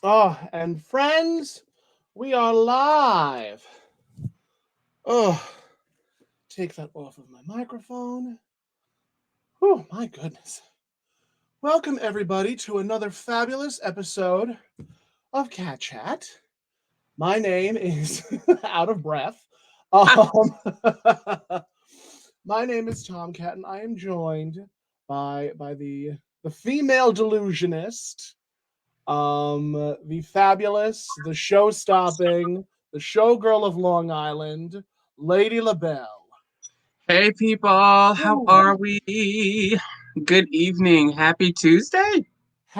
Oh, and friends, we are live. Oh, take that off of my microphone. Oh, my goodness. Welcome, everybody, to another fabulous episode of Catt Chatt. My name is out of breath. Um, my name is Tom Cat, and I am joined by the female delusionist, the fabulous, the show-stopping, the showgirl of Long Island, Lady LaBelle. Hey people, how Ooh, are we? Good evening. Happy Tuesday?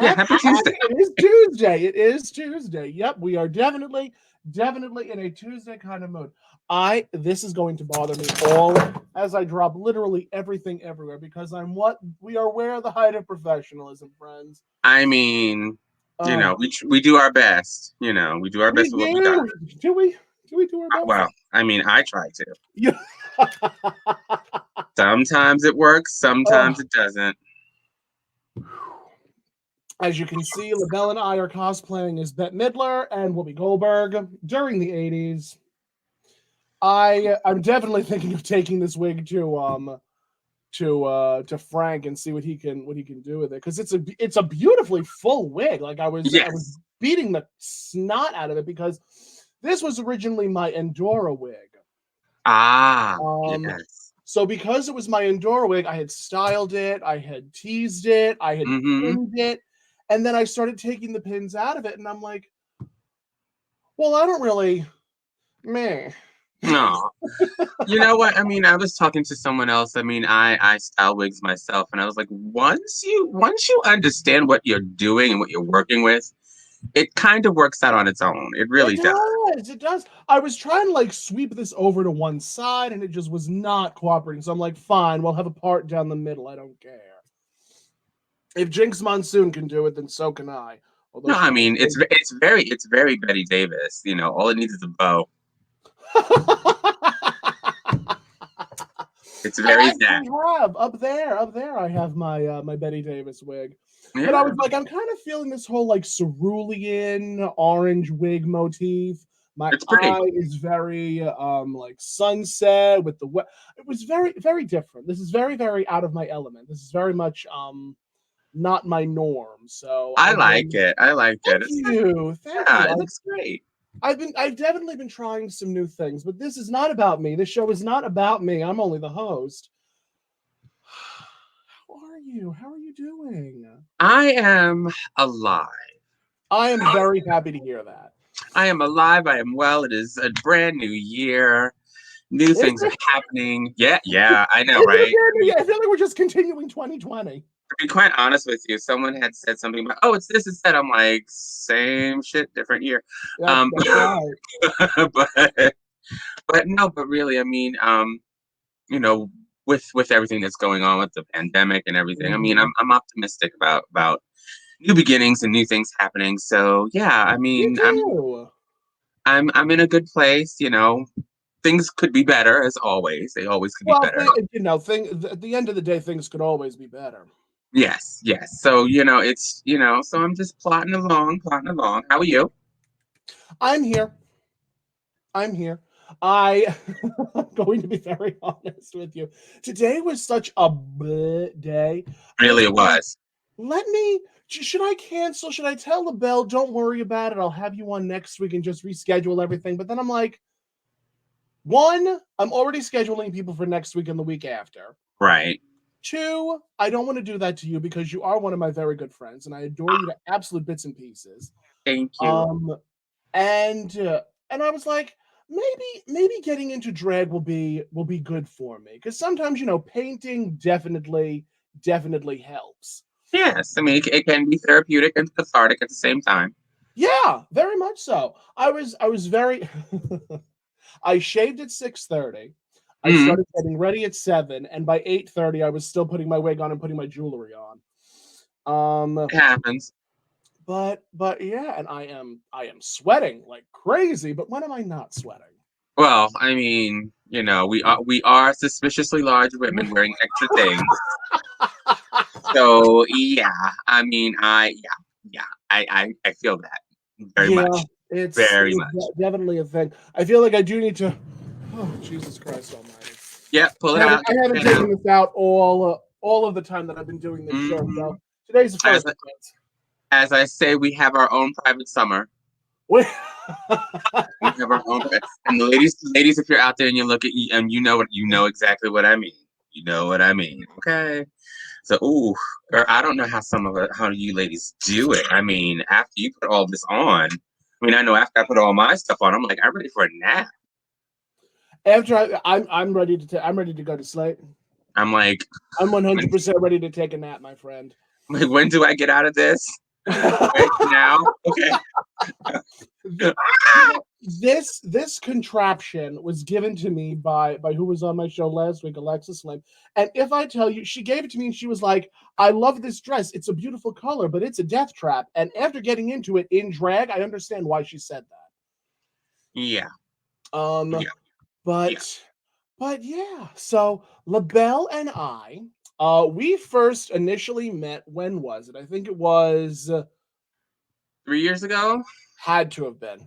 Yeah, happy Tuesday. it is Tuesday. It is Tuesday. Yep, we are definitely in a Tuesday kind of mood. This is going to bother me all as I drop literally everything everywhere because I'm what we are where the height of professionalism, friends. I mean, Oh, we do our best. We do our we best with what we got. do. Do we do our best? Well, I mean, I try to. Yeah. Sometimes it works, Oh, sometimes it doesn't. as you can see, LaBelle and I are cosplaying as Bette Midler and Whoopi Goldberg during the 80s. I'm definitely thinking of taking this wig to Frank and see what he can do with it because it's a beautifully full wig. Like I was Yes. beating the snot out of it because this was originally my Endora wig. Ah, Um, yes. so because it was my Endora wig, I had styled it, I had teased it, I had Mm-hmm. pinned it, and then I started taking the pins out of it, and I'm like, well, I don't really, meh. No. You know what? I mean, I was talking to someone else. I mean, I style wigs myself, and I was like, once you understand what you're doing and what you're working with, it kind of works out on its own. It It really does. does. It does. I was trying to like sweep this over to one side and it just was not cooperating. So I'm like, fine, we'll have a part down the middle. I don't care. If Jinx Monsoon can do it, then so can I. Although No, she I does mean it's very Betty Davis. All it needs is a bow. It's I very that. actually have up there. I have my Betty Davis wig, but I Yeah, was like, I'm kind of feeling this whole like cerulean orange wig motif. My it's pretty. eye is very like sunset with the wet. It was very different. This is very out of my element. This is very much not my norm. So I I've like been. it. I like it. Thank you, thank Yeah, you. it looks great. I've definitely been trying some new things, but this is not about me. This show is not about me. I'm only the host. How are you? How are you doing? I am alive. I am very happy to hear that. I am alive. I am well. It is a brand new year. New Is things are it? happening. Yeah, yeah, I know, Is it a right? brand new year? I feel like we're just continuing 2020. To be quite honest with you, someone had said something about, oh, it's this, it's that. I'm like, same shit, different year. That's Um, that's right. but no, but really, I mean, you know, with everything that's going on with the pandemic and everything, I mean, Mhm. I'm optimistic about new beginnings and new things happening. So yeah, I Me mean, too. I'm in a good place. Things could be better as always. They always could be Well, better. at the end of the day, things could always be better. Yes, yes. So so I'm just plotting along, plotting along. How are you? I'm here. I'm here. I am going to be very honest with you. Today was such a bleh day. I Really, was it like, was. let me. Should I cancel? Should I tell LaBelle? Don't worry about it. I'll have you on next week and just reschedule everything. But then I'm like, one, I'm already scheduling people for next week and the week after. Right. Two, I don't want to do that to you because you are one of my very good friends and I adore you to absolute bits and pieces. Thank you. Um, and I was like, maybe getting into drag will be good for me because sometimes painting definitely helps. Yes, I mean it can be therapeutic and cathartic at the same time. Yeah, very much so. I was very I shaved at 6:30. I Mm, started getting ready at 7, and by 8:30 I was still putting my wig on and putting my jewelry on. Um, it happens. but yeah, and I am sweating like crazy, but when am I not sweating? Well, I mean, we are suspiciously large women wearing extra things. So yeah, I mean, I yeah, yeah, I feel that. Very Yeah, much. it's Very much. definitely a thing. I feel like I do need to. Oh, Jesus Christ Almighty! Yeah, pull I it haven't, out. I Get haven't the pen out. taken this out all of the time that I've been doing this show. Hmm So today's the As first offense. as I say, we have our own private summer. Wait. We have our own, and the ladies, if you're out there and you look at and you know exactly what I mean. You know what I mean, okay? So, ooh, girl, I don't know how you ladies do it. I mean, after you put all this on, I mean, I know after I put all my stuff on, I'm like, I'm ready for a nap. After I'm ready to I'm ready to go to sleep. I'm like, I'm when, 100% ready to take a nap, my friend. like, when do I get out of this? Right now, okay. This contraption was given to me by who was on my show last week, Alexis Lim. And if I tell you, she gave it to me and she was like, "I love this dress. It's a beautiful color, but it's a death trap." And after getting into it in drag, I understand why she said Yeah, that. yeah, yeah. But yeah. So LaBelle and I, we first initially met. When was it? I think it was 3 years ago, had to have been.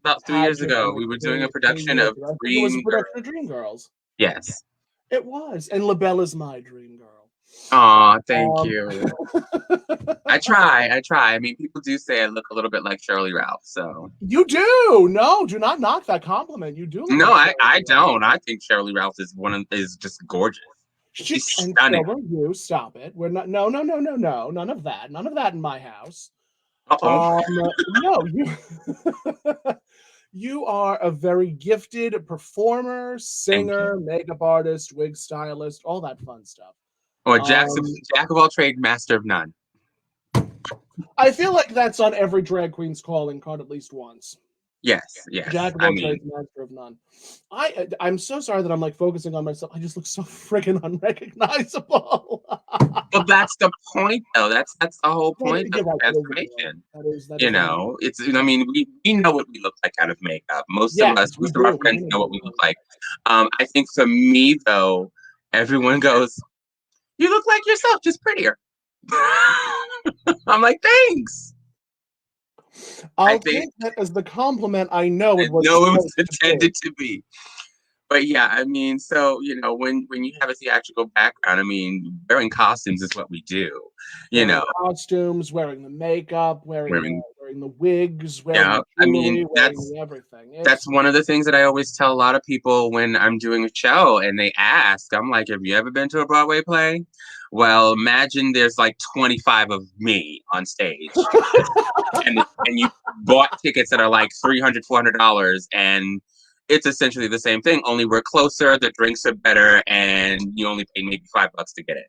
about three Had years to have been ago, like we were doing a three production years of ago. I think it was a production Dreamgirl. of Dreamgirls. Yes. It was, and LaBelle is my dream girl. Aw, thank Um, you. I try. I mean, people do say I look a little bit like Shirley Ralph, so you do. No, do not knock that compliment. You do look no, like I Shirley Ralph. don't. I think Shirley Ralph is just gorgeous. She's And so stunning. are you. Stop it. We're not. No, no, no, no, no. None of that. None of that in my house. Uh-oh. No, you. You are a very gifted performer, Thank you. singer, makeup artist, wig stylist, all that fun stuff. Or Um, Jack of all trade, master of none. I feel like that's on every drag queen's calling card at least once. Yes, yes. Jack of I all mean, trades, master of none. I'm so sorry that I'm like focusing on myself. I just look so freaking unrecognizable. but that's the point, though. That's the whole point of You're right. That is a blow. transformation. That You is a blow. know, it's. I mean, we know what we look like out of makeup. Yes, we Most of our do. We friends do know know what what we we look look like. I think for me, though, everyone goes, "You look like yourself, just prettier." I'm like, thanks. I I'll think take that as the compliment I know I it was know it was supposed to be. intended to be. But yeah, I mean, so when you have a theatrical background, I mean, wearing costumes is what we do. You Wearing know, costumes, wearing the makeup, wearing wearing the wigs, wearing yeah. the I mean, jewelry, wearing the everything. that's It's one of the things that I always tell a lot of people when I'm doing a show and they ask, I'm like, have you ever been to a Broadway play? Well, imagine there's like 25 of me on stage and you bought tickets that are like $300, $400 and it's essentially the same thing, only we're closer, the drinks are better, and you only pay maybe $5 to get in.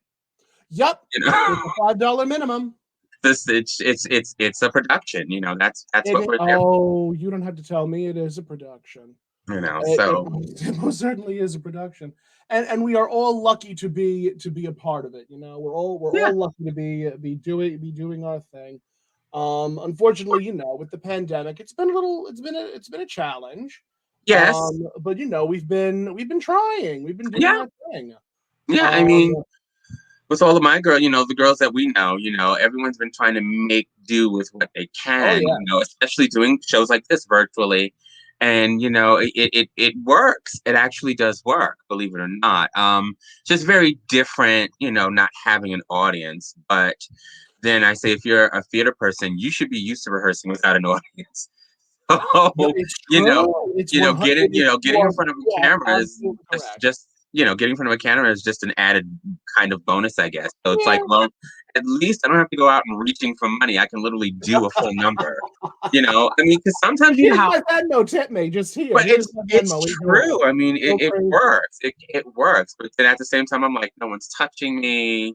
yep, You know, it's a $5 minimum. this it's a production. You know, that's what we're there Oh, you don't have to tell me it is a production. for. You know, It, so it most certainly is a production, and we are all lucky to be a part of it. You know, we're yeah, all lucky to be doing our thing. Unfortunately, you know, with the pandemic, it's been a little, it's been a challenge. yes, But you know, we've been trying, we've been doing yeah, our thing. yeah. I Um, mean, with all of my the girls that we know, everyone's been trying to make do with what they oh can, yeah, especially doing shows like this virtually. And it works. It actually does work, believe it or not. Just very different, not having an audience. But then I say, if you're a theater person, you should be used to rehearsing without an audience. yeah, So, it's you know, true. It's 100. getting in front of You a are camera is absolutely correct. just getting in front of a camera is just an added kind of bonus, I guess. So it's like, Yeah. well, at least I don't have to go out and reaching for money. I can literally do a full number. I mean, because sometimes you know Here's how, my Venmo. Tip me. Just here. but Here's my it's Venmo. Enjoy. true. I mean, Go it crazy. works. It works. But then at the same time, I'm like, no one's touching me.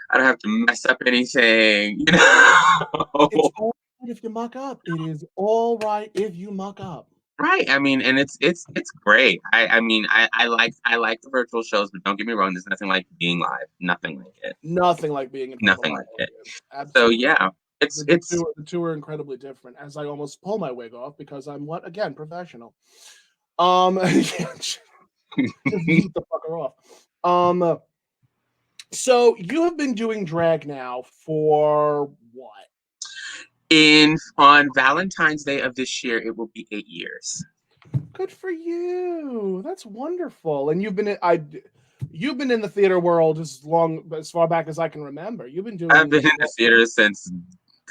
I don't have to mess up anything. It's all right if you muck up. It is all right if you muck up. Right. I mean, and it's great. I mean, I like the virtual shows, but don't get me wrong. There's nothing like being live. Nothing like it. Nothing like being in front of a Nothing live like it. audience. So Absolutely. yeah, it's The two are incredibly different. As I almost pull my wig off because I'm what again professional. Just yeet the fucker off. So you have been doing drag now for what? In on Valentine's Day of this year, it will be 8 years. Good for you. That's wonderful. And you've been in the theater world as far back as I can remember. You've been I've doing been in the theater since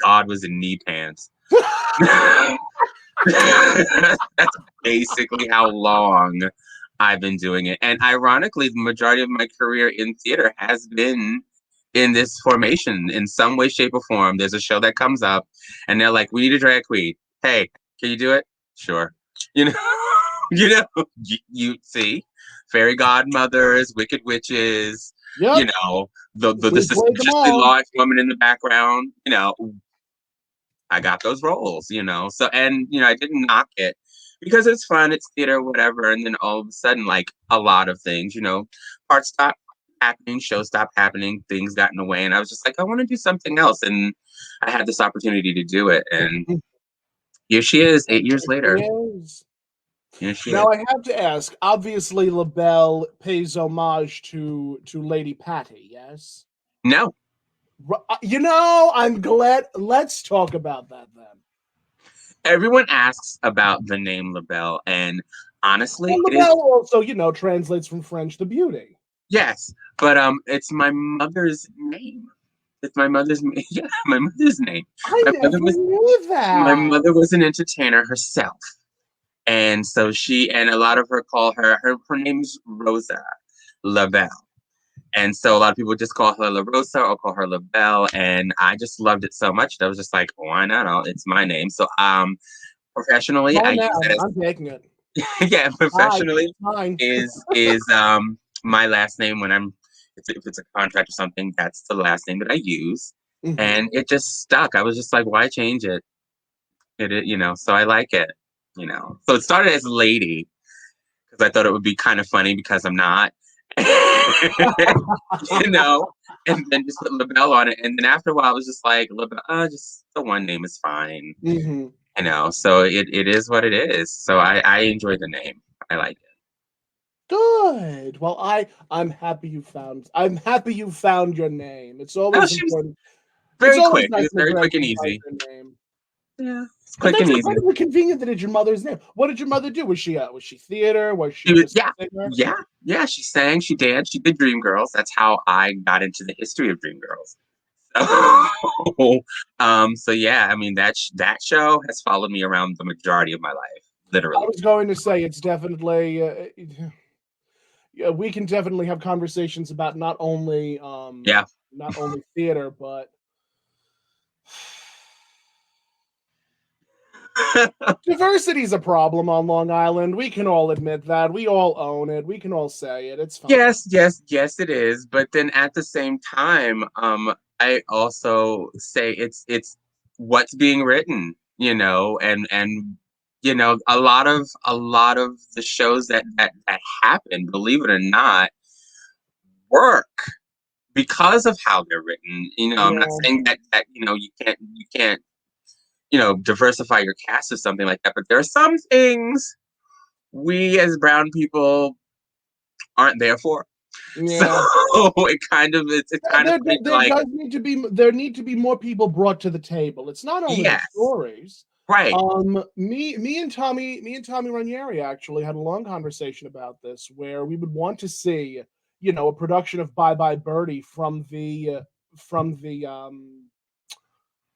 God was in knee pants. That's basically how long I've been doing it. And ironically, the majority of my career in theater has been in this formation in some way, shape, or form. There's a show that comes up and they're like, we need a drag queen. Hey, can you do it? Sure. You know, you see, fairy godmothers, wicked witches, Yep, the we played them suspiciously all. large woman in the background, I got those roles, So, and, I didn't knock it because it's fun, it's theater, whatever. And then all of a sudden, like a lot of things, parts stopped happening, shows stopped happening, things got in the way. And I was just like, I want to do something else. And I had this opportunity to do it. And here she is, 8 years later. Yes. Here she Now is. I have to ask. Obviously, LaBelle pays homage to Lady Patty. Yes. No, I'm glad. Let's talk about that then. everyone asks about the name LaBelle. And honestly, Well, it is, LaBelle also, translates from French to beauty. yes, but it's my mother's name. It's my mother's name. Yeah, my mother's name. I My never mother was knew my that. mother was an entertainer herself. And so a lot of her call her name's Rosa LaBelle. And so a lot of people just call her La Rosa or call her LaBelle. And I just loved it so much that I was just like, why not? It's my name. So professionally, I Oh, use now it I'm taking it. as yeah, Hi, professionally fine. is my last name when if it's a contract or something, that's the last name that I use. Mhm. And it just stuck. I was just like, why change it? So I like it. So it started as Lady because I thought it would be kind of funny because I'm not, you know, and then just put LaBelle on it. And then after a while, I was just like, LaBelle, just the one name is fine, Mhm. So it is what it is. So I enjoy the name. I like it. Good. Well, I'm happy you found your name. It's Oh, always she was important. It's very always quick. It nice was when a very drag quick and queen finds easy. their name. Yeah, it's And quick that's and easy. incredibly convenient that it's your mother's name. What did your mother do? Was she theater? Was She she was, just yeah, a singer? yeah, yeah. She sang, she danced, she did Dreamgirls. That's how I got into the history of Dreamgirls. So yeah, I mean that show has followed me around the majority of my life, I literally. was going to say it's definitely yeah, we can definitely have conversations about Yeah. not only theater, but diversity is a problem on Long Island. We can all admit that. We all own it. We can all say it. It's fine. Yes, yes, yes, it is. But then at the same time, I also say it's what's being written, and a lot of the shows that happen, believe it or not, work because of how they're written. I'm not Yeah. saying that you can't diversify your cast or something like that, but there are some things we as brown people aren't there for. So Yeah. it's kind of funny to like, There need to be more people brought to the table. It's not only the yes, stories. right. Me and Tommy Ranieri actually had a long conversation about this, where we would want to see, a production of Bye Bye Birdie from the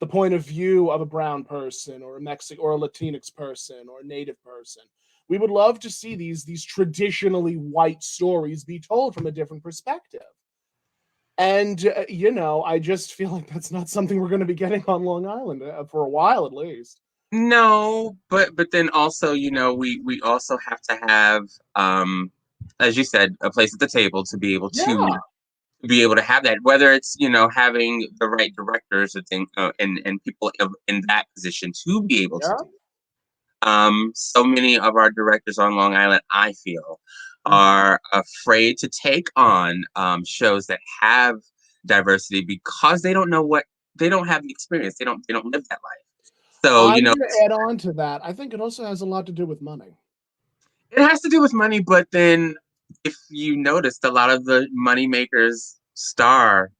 point of view of a brown person or a Mexican or a Latinx person or a Native person. We would love to see these traditionally white stories be told from a different perspective. And I just feel like that's not something we're going to be getting on Long Island for a while at least. No, but then also, we also have to have, as you said, a place at the table to be able Yeah, to have that, whether it's having the right directors or thing, and people in that position to be able to yeah. do. So many of our directors on Long Island, I feel, Mhm. are afraid to take on shows that have diversity because they don't have the experience. They don't live that life. So, I'm going to add on to that. I think it also has a lot to do with money. it has to do with money, but then if you noticed, a lot of the money makers star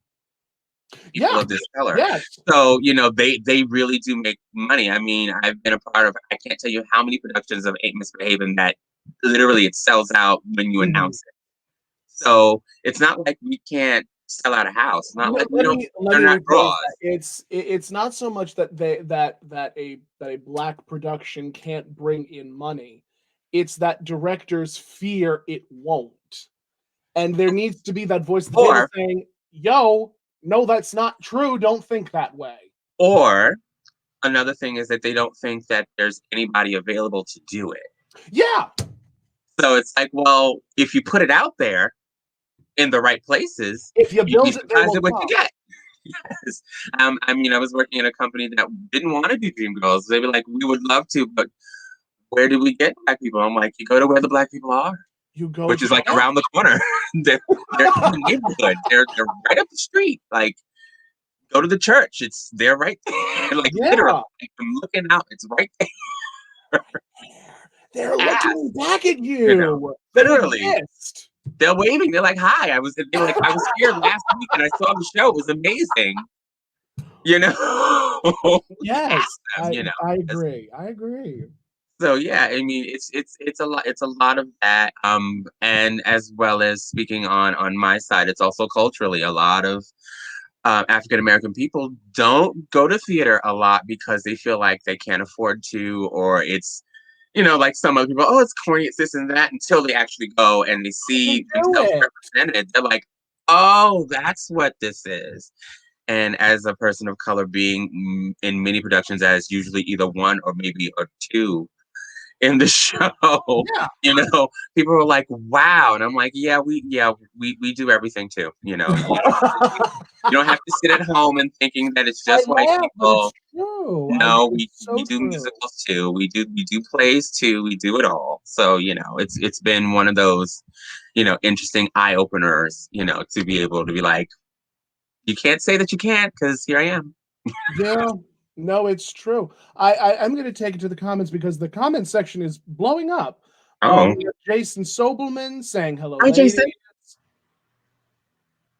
people Yeah. of this color. Yes. So, they really do make money. I mean, I've been a part of, I can't tell you how many productions of Ain't Misbehaving that literally it sells out when you Mhm. announce it. So it's not like we can't sell out a house. It's not No, like we let don't, me let they're me not rephrase draws. that. It's not so much that a black production can't bring in money. It's that directors fear it won't. And there needs to be that voice at the table Or, saying, "Yo, no, that's not true. Don't think that way." or another thing is that they don't think that there's anybody available to do it. Yeah. So it's like, well, if you put it out there in the right places, If you you'd be build it, they surprised will at what you come. get. Yes. I mean, I was working in a company that didn't want to do Dreamgirls. They were like, we would love to, but where do we get black people? I'm like, you go to where the black people are, You go which is to like around the corner. They're in the neighborhood. They're right up the street. Like, go to the church. They're right there. Like literally, Yeah. like, I'm looking out. It's right there. They're Ass, looking back at you know, you. They literally. exist. They're waving. They're like, "Hi." They were like, "I was here last week and I saw the show. It was amazing." You know, Yes, ask them. I agree. I agree. So yeah, I mean, it's a lot. It's a lot of that. And as well as speaking on my side, it's also culturally a lot of African American people don't go to theater a lot because they feel like they can't afford to, or it's like some other people, oh, it's corny, it's this and that, until they actually go and they They see do themselves it. represented. They're like, oh, that's what this is. And as a person of color, being in many productions as usually either one or maybe or two in the show, Yeah. people are like, wow. And I'm like, we do everything too. You don't have to sit at home and thinking that it's I just white laugh, but it's people. true. No, we It's so do true. musicals too. We do plays too. We do it all. So it's been one of those interesting eye openers. To be able to be like, you can't say that you can't because here I am. Yeah. No, it's true. I'm gonna take it to the comments because the comment section is blowing up. Oh, We have Jason Sobelman saying hello, hi ladies. Jason.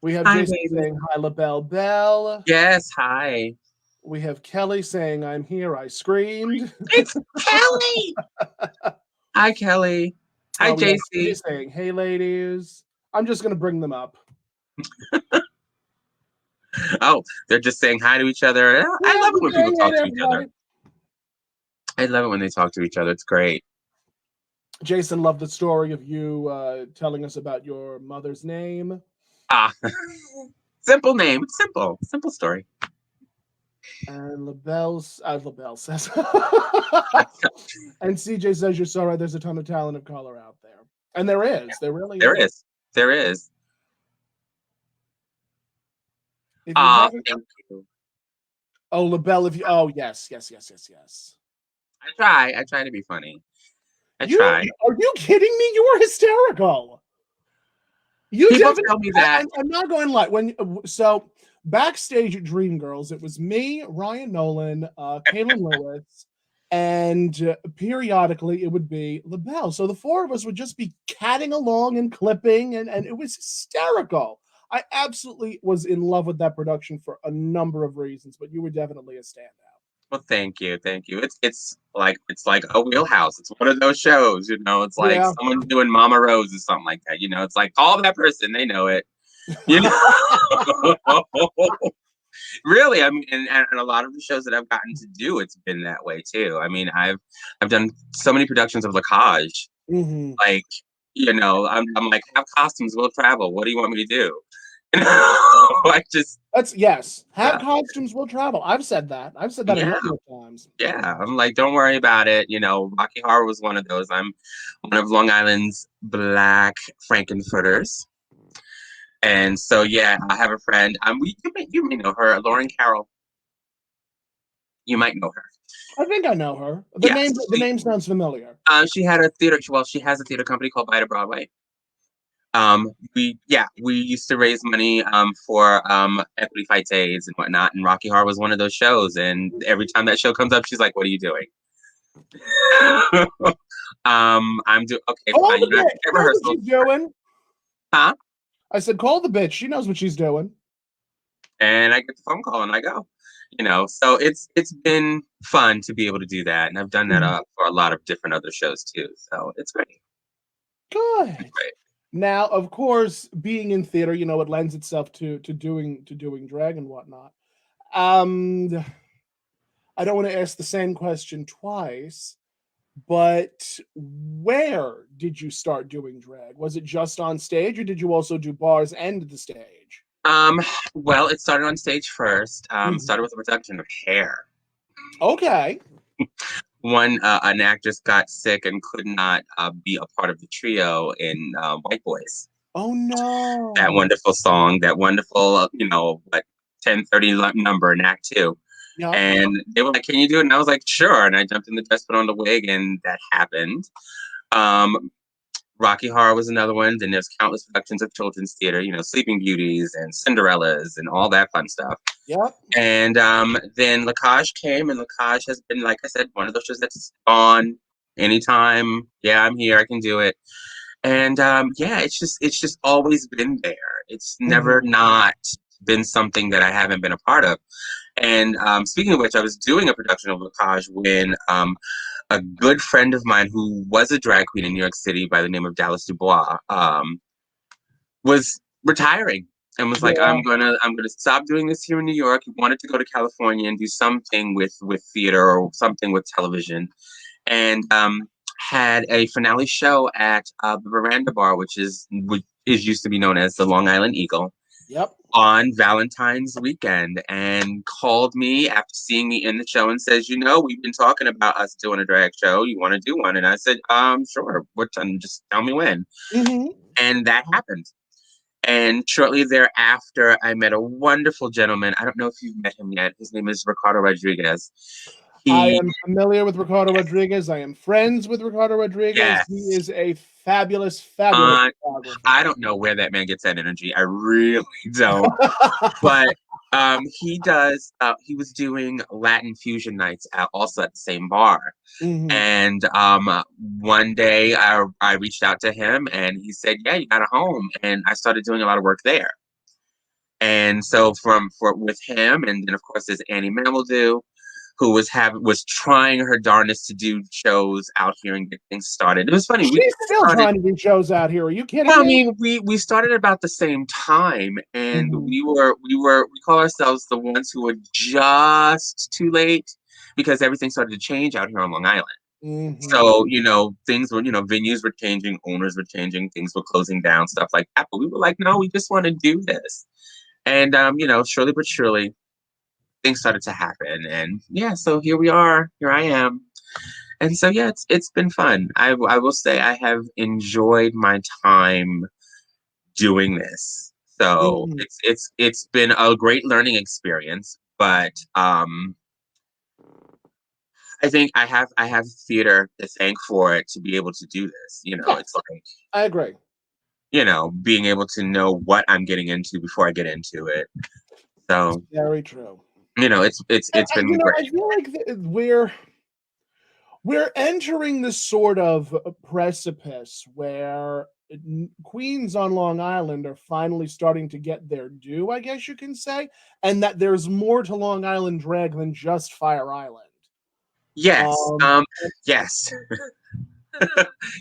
We have Hi Jason baby. saying hi, LaBelle Bell. Yes, hi. We have Kelly saying I'm here. I screamed. It's Kelly. Hi Kelly. Hi We have CJ JC. saying hey, ladies. I'm just gonna bring them up. Oh, they're just saying hi to each other. I Yeah, love it just when people saying hey talk to to each other. everybody. I love it when they talk to each other. It's great. Jason loved the story of you telling us about your mother's name. Ah, simple name. Simple story. And LaBelle says, and CJ says, you're so right. There's a ton of talent of color out there. And there is. There really There is. is. There is. If you Ah, haven't. thank you. Oh, LaBelle, if you. Oh, yes. I try to be funny. I You try. are you kidding me? You were hysterical. You People definitely. tell me that. I'm not going to lie. So backstage at Dreamgirls, it was me, Ryan Nolan, Kaylin Lewis, and periodically it would be LaBelle. So the four of us would just be catting along and clipping, and it was hysterical. I absolutely was in love with that production for a number of reasons, but you were definitely a standout. Well, thank you, thank you. It's like a wheelhouse. It's one of those shows. It's like Yeah. someone's doing Mama Rose or something like that. It's like call that person. They know it. You know. Really, I mean, and a lot of the shows that I've gotten to do, it's been that way too. I mean, I've done so many productions of La Cage. Mm-hmm. Like, I'm like, have costumes, we'll travel. What do you want me to do? I just That's yes. Have yeah, costumes will travel. I've said that. I've said that a yeah, number of times. yeah. I'm like, don't worry about it. Rocky Horror was one of those. I'm one of Long Island's black Frankenfurters. And so, yeah, I have a friend. You may know her, Lauren Carroll. You might know her. I think I know her. Yes, The name sounds familiar. she had a theater. Well, she has a theater company called Vita Broadway. We used to raise money for equity fight days and whatnot, and Rocky Horror was one of those shows. And every time that show comes up, she's like, "What are you doing?" I'm doing okay, Call fine. the You have bitch. to She get knows what rehearsals, she's doing. huh? I said, call the bitch. She knows what she's doing. and I get the phone call and I go. So it's been fun to be able to do that, and I've done that Mhm. for a lot of different other shows too. So it's great. It's Good. great. Now, of course, being in theater, it lends itself to doing drag and whatnot. Um, I don't wanna ask the same question twice, but where did you start doing drag? Was it just on stage, or did you also do bars and the stage? Um, well, it started on stage first. Mhm. Started with a production of Hair. Okay. An actress got sick and could not be a part of the trio in White Boys. Oh, That no. wonderful song, that wonderful, 10:30 number in Act Two. Yep. And they were like, "Can you do it?" And I was like, "Sure." And I jumped in the dress, put on the wig, and that happened. Um, Rocky Horror was another one. Then there's countless productions of children's theater, Sleeping Beauties and Cinderellas and all that fun stuff. Yep. And then Lacage came, and Lacage has been, like I said, one of those shows that's on anytime. Yeah, I'm here. I can do it. And yeah, it's just always been there. It's never Mhm. not been something that I haven't been a part of. And speaking of which, I was doing a production of Lacage when a good friend of mine who was a drag queen in New York City by the name of Dallas Dubois was retiring and was like, Yeah. I'm gonna stop doing this here in New York. He wanted to go to California and do something with theater or something with television, and had a finale show at the Veranda Bar, which is used to be known as the Long Island Eagle, Yep. on Valentine's weekend, and called me after seeing me in the show and says, we've been talking about us doing a drag show. You want to do one? And I said, sure. What time? Just tell me when. Mhm. And that happened. And shortly thereafter, I met a wonderful gentleman. I don't know if you've met him yet. His name is Ricardo Rodriguez. I He, am familiar with Ricardo yes, Rodriguez. I am friends with Ricardo Rodriguez. He yes. is a fabulous, fabulous Uh, photographer. I don't know where that man gets that energy. I really don't. But he was doing Latin fusion nights also at the same bar. Mhm. And one day I reached out to him and he said, "Yeah, you got a home." And I started doing a lot of work there. And so with him, and then of course there's Annie Mameldue, who was trying her darndest to do shows out here and get things started. It was funny. We She's still started. trying to do shows out here. Are you kidding Well, I me? mean, we started about the same time, and Mhm. we call ourselves the ones who were just too late because everything started to change out here on Long Island. Mhm. So, things were, venues were changing, owners were changing, things were closing down, stuff like that. But we were like, no, we just want to do this. And, surely but surely, things started to happen. And yeah, so here we are. Here I am. And so, yeah, it's been fun. I will say I have enjoyed my time doing this. So Mhm. it's been a great learning experience. But I think I have theater to thank for it to be able to do this. It's Yes, like, I agree. being able to know what I'm getting into before I get into it. So, Very true. it's been I great. feel like we're entering this sort of precipice where queens on Long Island are finally starting to get their due, I guess you can say, and that there's more to Long Island drag than just Fire Island. Yes. Um, Yes. Go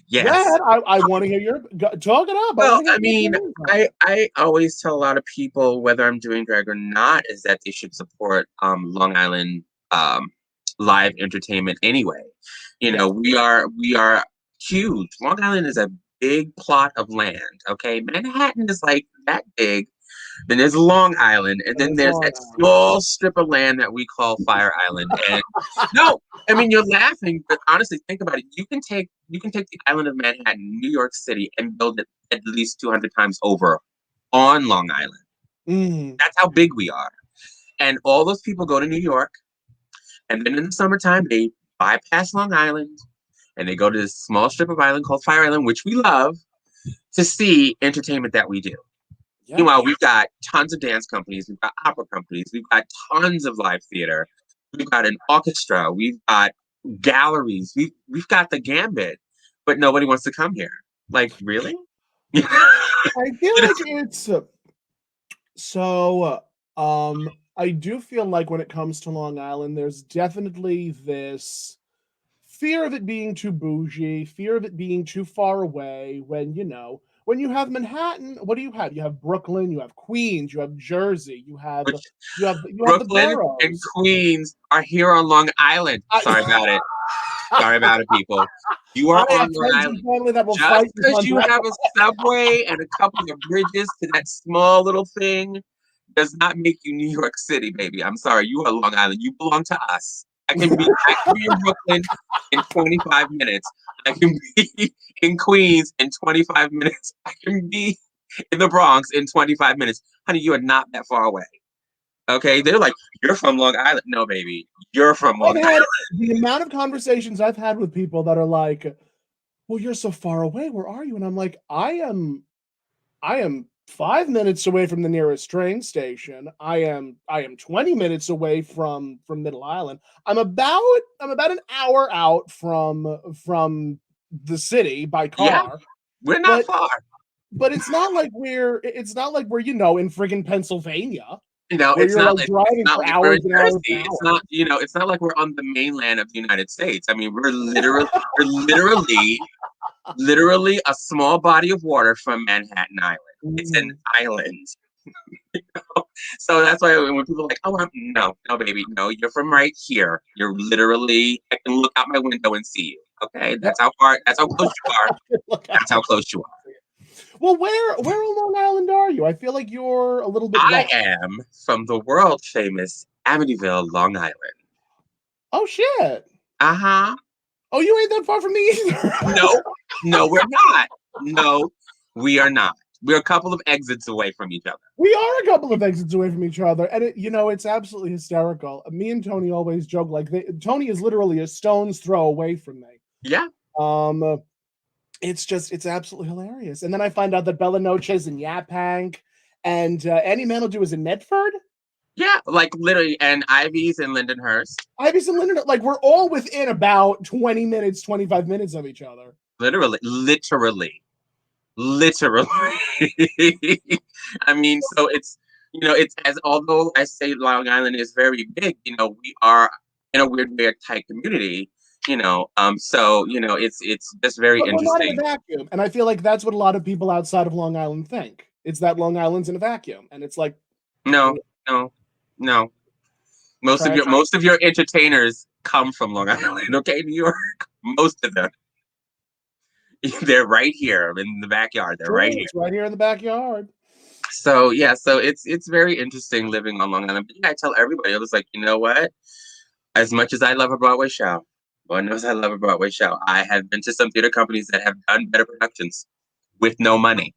Yes. ahead. I want to hear talk it up. I Well, want to hear I your mean, feelings on it. I always tell a lot of people, whether I'm doing drag or not, is that they should support Long Island um, live entertainment anyway. Yes. We are huge. Long Island is a big plot of land. Okay, Manhattan is like that big. Then there's Long Island, and And then it's there's Long that Island. small strip of land that we call Fire Island. And no, I mean, you're laughing, but honestly, think about it. You can take the island of Manhattan, New York City, and build it at least 200 times over on Long Island. Mhm. That's how big we are. And all those people go to New York, and then in the summertime they bypass Long Island and they go to this small strip of island called Fire Island, which we love, to see entertainment that we do. Yep. Meanwhile, we've got tons of dance companies, we've got opera companies, we've got tons of live theater, we've got an orchestra, we've got galleries, we've got the gambit, but nobody wants to come here. Like, really? you I feel know? like it's so. I do feel like when it comes to Long Island, there's definitely this fear of it being too bougie, fear of it being too far away. When you have Manhattan, what do you have? You have Brooklyn, you have Queens, you have Jersey, Which you have the Brooklyn and boroughs. Queens are here on Long Island. Sorry I, about it. Sorry about it, people. You are I on have Long friends and Island. family that will Just fight you because on you that. have a subway and a couple of bridges to that small little thing does not make you New York City, baby. I'm sorry. You are Long Island. You belong to us. I can be in Brooklyn in 25 minutes. I can be in Queens in 25 minutes. I can be in the Bronx in 25 minutes. Honey, you are not that far away. Okay? They're like, you're from Long Island. No, baby. You're from I've Long Island. had the amount of conversations I've had with people that are like, "Well, you're so far away. Where are you?" And I'm like, I am 5 minutes away from the nearest train station. I am 20 minutes away from Middle Island. I'm about an hour out from the city by Yeah, car, we're not but far. it's not like we're, in friggin' Pennsylvania where It's you're not like like it's driving not for like we're hours in and hours and Jersey. hours. It's not like we're on the mainland of the United States. I mean, we're literally a small body of water from Manhattan Island. It's an Mhm. island. So that's why when people are like, "Oh, no, no, baby, no, you're from right here. You're literally, I can look out my window and see you. Okay, Yep. that's how close you are. Look at That's how close you are. Well, where on Long Island are you? I feel like you're a little bit I west. am from the world famous Amityville, Long Island. Oh shit. Uh huh. Oh, you ain't that far from me either. No, no, we're not. No, we are not. We're a couple of exits away from each other. We are a couple of exits away from each other, and it's absolutely hysterical. Me and Tony always joke like Tony is literally a stone's throw away from me. Yeah, Um, it's absolutely hilarious. And then I find out that Bella Noche's in Yaphank, and Annie Manitou is in Medford. yeah, like literally, and Ivy's in Lindenhurst. Ivy's in Linden. Like we're all within about 20 minutes, 25 minutes of each other. Literally. I mean, so it's as although I say Long Island is very big, we are in a weird way a tight community, so it's just very But we're not in a interesting. vacuum. And I feel like that's what a lot of people outside of Long Island think. It's that Long Island's in a vacuum. And it's like, No, no, no. Most of try, your try. most of your entertainers come from Long Island, okay, New York. Most of them, they're right here in the backyard. They're right True, here. it's right here in the backyard. So yeah, so it's very interesting living on Long Island. But yeah, I tell everybody, I was like, you know what? As much as I love a Broadway show, Lord knows I love a Broadway show. I have been to some theater companies that have done better productions with no money.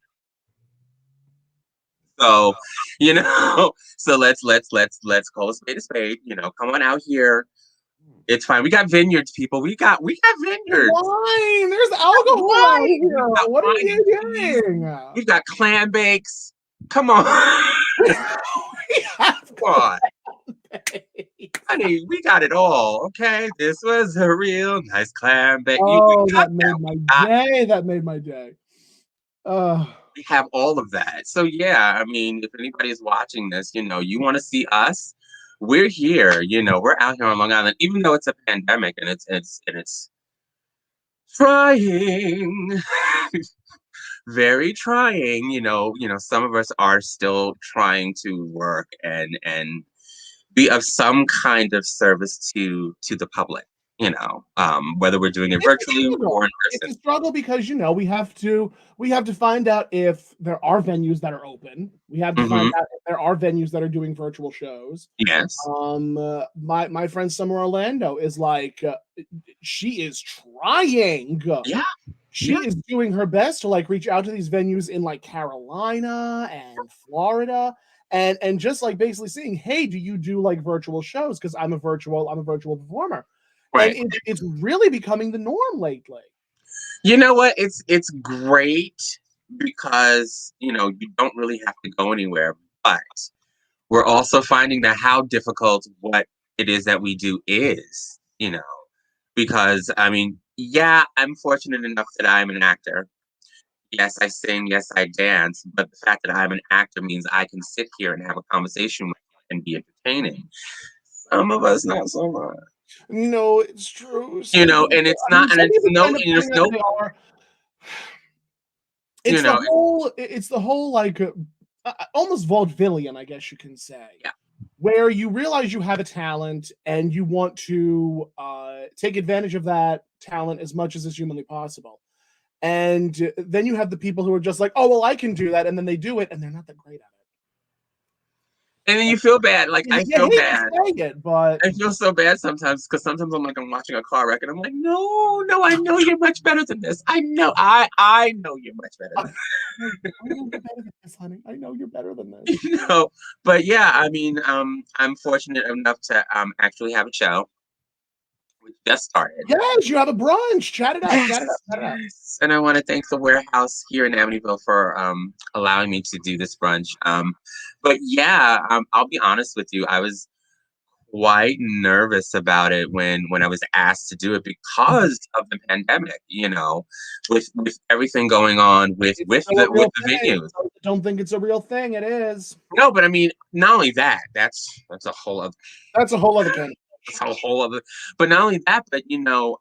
So, so let's call a spade a spade. Come on out here. It's fine. We got vineyards, people. We got There's vineyards. wine. There's We got alcohol out wine. here. We've got What are wine and you cheese. doing? We've got clam bakes. Come on. We have Come on. Honey, we got it all. Okay. This was a real nice clam bake. We Oh, got that that. made my day. That made my day. Uh, We have all of that. So yeah, I mean, if anybody is watching this, you want to see us, we're here. We're out here on Long Island, even though it's a pandemic and it's trying, very trying. Some of us are still trying to work and be of some kind of service to the public. Whether we're doing it it's a virtually or struggle. in It's person. a struggle because we have to find out if there are venues that are open. We have to find Hmm. out if there are venues that are doing virtual shows. Yes. My friend Summer Orlando is like, she is trying. Yeah. Yeah. She is doing her best to like reach out to these venues in like Carolina and Florida and just like basically saying, hey, do you do like virtual shows? Because I'm a virtual performer. And Right. it's really becoming the norm lately. You know what? It's great because you don't really have to go anywhere, but we're also finding that how difficult what it is that we do is, because I mean, yeah, I'm fortunate enough that I'm an actor. Yes, I sing, yes, I dance, but the fact that I'm an actor means I can sit here and have a conversation with and be entertaining. Some of us not so much. No, it's true. You Some know, people, and it's I mean, not, and some it's people no, kind of and bring there's that no, they are. you know, It's the whole like almost vaudevillian, I guess you can say, yeah. where you realize you have a talent and you want to take advantage of that talent as much as is humanly possible. And then you have the people who are just like, oh, well, I can do that. And then they do it and they're not that great at And then you feel bad. Like, it. I You feel hate to bad. say it, but I feel so bad sometimes because sometimes I'm like, I'm watching a car wreck and I'm like, no, no, I know you're much better than this. I know you're much better I than know you're better than this, honey. I know you're better than this. this. You know. But yeah, I mean, I'm fortunate enough to actually have a show which just started. Yes, you have a brunch. Chat it up. Chat it up. Yes, Chat it up. yes. And I want to thank the warehouse here in Amityville for allowing me to do this brunch. But yeah, I'll be honest with you, I was quite nervous about it when I was asked to do it because of the pandemic, you know, with everything going on with It's with still the a with real the thing. venues. Don't think it's a real thing. It is. No, but I mean, not only that, that's a whole other That's a whole other can. that's a whole other. But not only that, but you know,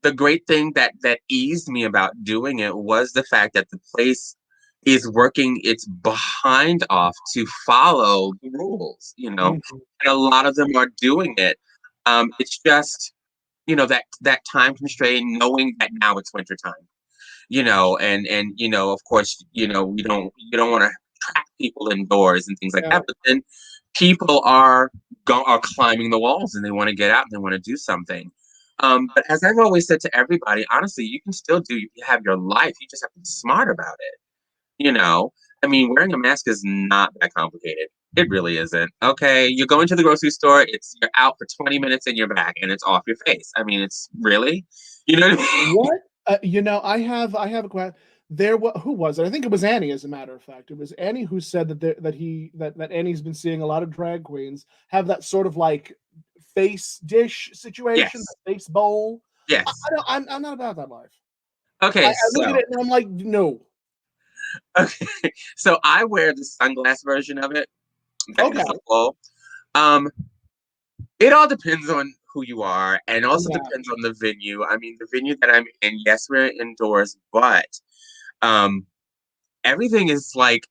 the great thing that eased me about doing it was the fact that the place is working its behind off to follow the rules, you know, Mhm. and a lot of them are doing it. It's just, you know, that time constraint, knowing that now it's winter time, you know, and you know, of course, you know, you don't want to trap people indoors and things like Yeah. that, but then people are climbing the walls and they want to get out and they want to do something. But as I've always said to everybody, honestly, you can still do, you have your life, you just have to be smart about it, you know. I mean, wearing a mask is not that complicated. It really isn't. Okay, you go into the grocery store, you're out for 20 minutes and you're back and it's off your face. I mean, it's really, you know what I mean? What? I have a question. Who was it? I think it was Annie, as a matter of fact. It was Annie who said that Annie's been seeing a lot of drag queens have that sort of like face dish situation, Yes. the face bowl. Yes. I'm not about that life. Okay, I look at so it and I'm like, no. okay. So I wear the sunglass version of it that Okay. has a bowl. Um, it all depends on who you are, and also Yeah. depends on the venue. I mean, the venue that I'm in, yes, we're indoors, but um, everything is like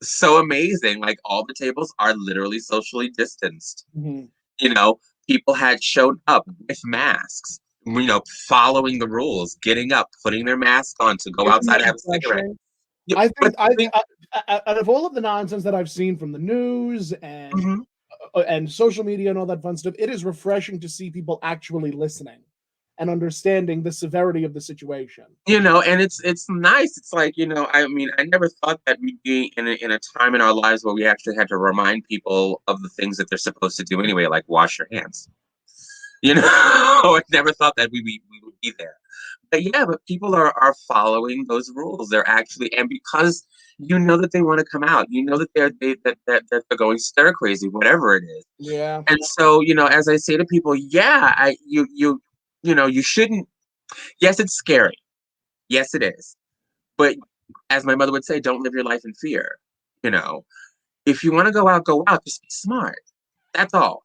so amazing. Like all the tables are literally socially distanced. Mhm. You know, people had showed up with masks. You know, following the rules, getting up, putting their mask on to go Isn't outside that and have a cigarette. refreshing? Yeah, I but think out of all of the nonsense that I've seen from the news mhm. and social media and all that fun stuff, it is refreshing to see people actually listening and understanding the severity of the situation. You know, and it's nice. It's like, you know, I mean, I never thought that we'd be in a time in our lives where we actually had to remind people of the things that they're supposed to do anyway, like wash your hands. You know, I never thought that we would be there. But yeah, but people are following those rules. They're actually, and because you know that they want to come out, you know that that they're going stir crazy, whatever it is. Yeah. And so, you know, as I say to people, yeah, you know, you shouldn't. Yes, it's scary. Yes, it is. But as my mother would say, don't live your life in fear. You know, if you want to go out, go out. Just be smart. That's all.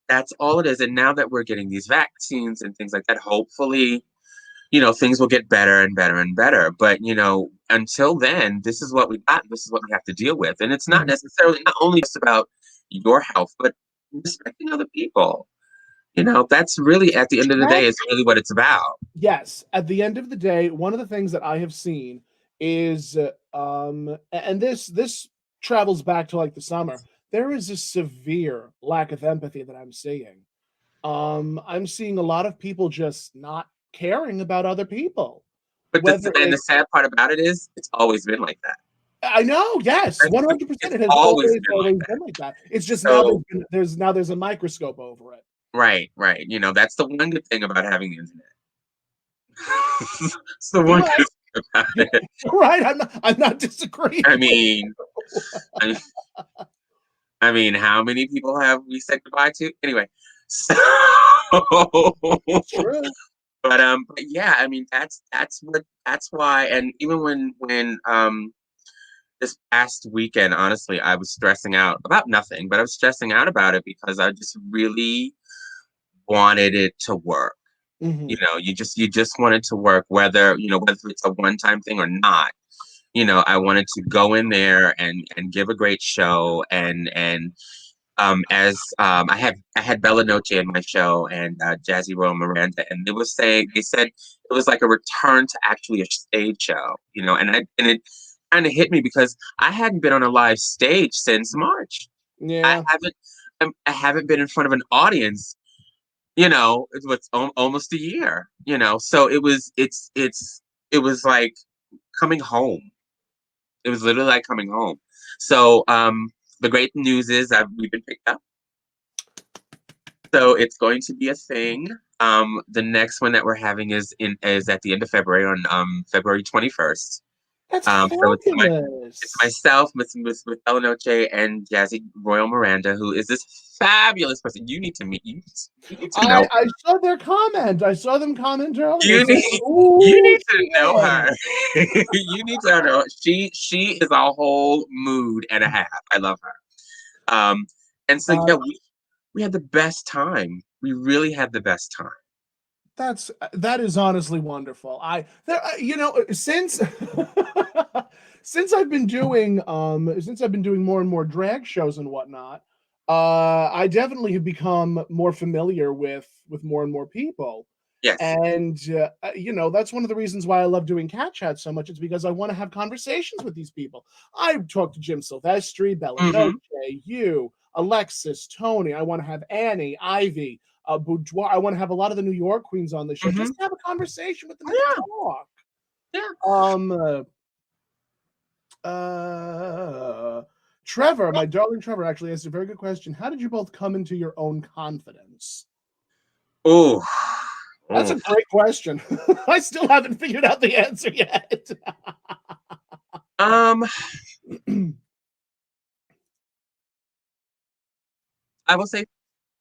That's all it is. And now that we're getting these vaccines and things like that, hopefully, you know, things will get better and better and better. But, you know, until then, this is what we got. This is what we have to deal with. And it's not Mhm. necessarily not only just about your health, but respecting other people. You know, that's really at the end of the day is really what it's about. Yes, at the end of the day, one of the things that I have seen is, and this travels back to like the summer. There is a severe lack of empathy that I'm seeing. I'm seeing a lot of people just not caring about other people. But Whether the it's sad part about it is it's always been like that. I know, yes, It's 100%. It has always been like always that. been like that. It's just now So there's a microscope over it. right, right. You know, that's the one good thing about having the internet. It's the You're one right. good thing about You're it. right. I'm not disagreeing I with mean, I, I mean, how many people have we said goodbye to? Anyway, so it's true. but yeah, I mean that's why, and even when this past weekend, honestly, I was stressing out about nothing, but I was stressing out about it because I just really wanted it to work. Hmm. You just wanted to work, whether it's a one-time thing or not. I wanted to go in there and give a great show, and as I had Bella Noche in my show, and Jazzy Royal Miranda, and they said it was like a return to actually a stage show, and it kind of hit me because I hadn't been on a live stage since March. I Yeah, haven't I haven't been in front of an audience, it was almost a year, so it was like coming home. It was literally like coming home. So the great news is we've been picked up. So it's going to be a thing. The next one that we're having is at the end of February on February 21st. that's So it's fabulous. myself, with Ella Noche and Jazzy Royal Miranda, who is this fabulous person. You need to meet. You need to know. I saw their comment. I saw them comment earlier You saying, need you "Ooh, need to know yeah." her. You need to know. She is a whole mood and a half. I love her. And so Uh, yeah, we had the best time. We really had the best time. that is honestly wonderful. Since since I've been doing more and more drag shows and whatnot, I definitely have become more familiar with more and more people. Yes. And that's one of the reasons why I love doing Cat Chat so much. It's because I want to have conversations with these people. I've talked to Jim Silvestri, Bella Noche, Mm-hmm. you, Alexis, Tony. I want to have Annie, Ivy, Boudoir. I want to have a lot of the New York queens on the show Mm-hmm. just to have a conversation with them and to Yeah. talk. Yeah. Um, uh, Trevor, my darling Trevor, actually asked a very good question. How did you both come into your own confidence? Oh. That's Oh. a great question. I still haven't figured out the answer yet. Um, I will say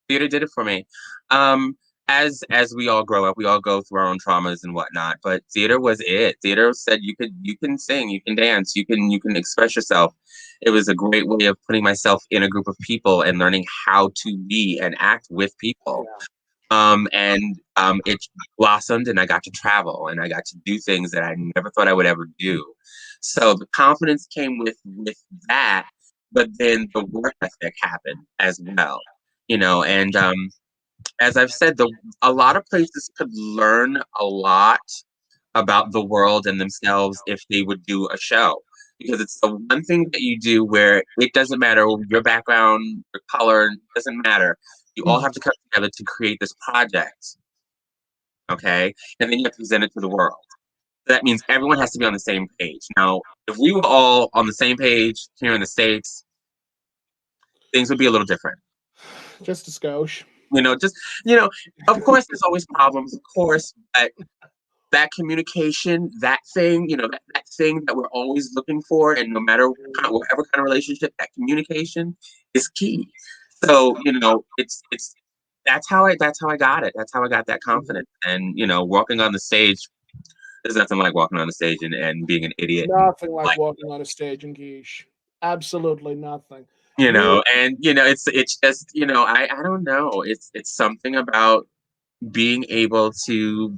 theater did it for me. Um, as we all grow up, we all go through our own traumas and whatnot. But theater was it. Theater said you can sing, you can dance, you can express yourself. It was a great way of putting myself in a group of people and learning how to be and act with people. Yeah. And it blossomed, and I got to travel, and I got to do things that I never thought I would ever do. So the confidence came with that, but then the work ethic happened as well, and as I've said, a lot of places could learn a lot about the world and themselves if they would do a show. Because it's the one thing that you do where it doesn't matter your background, your color, it doesn't matter. You all Mhm. have to come together to create this project, okay? And then you have to present it to the world. So that means everyone has to be on the same page. Now, if we were all on the same page here in the States, things would be a little different. Just a skosh. Just, of course, there's always problems, of course, but that communication, that thing, that thing that we're always looking for, and no matter whatever kind of relationship, that communication is key. So, it's that's how I got it. That's how I got that confidence. And walking on the stage, there's nothing like walking on the stage and being an idiot and Nothing like like walking on a stage in quiche. Absolutely nothing. You and it's just I don't know. It's something about being able to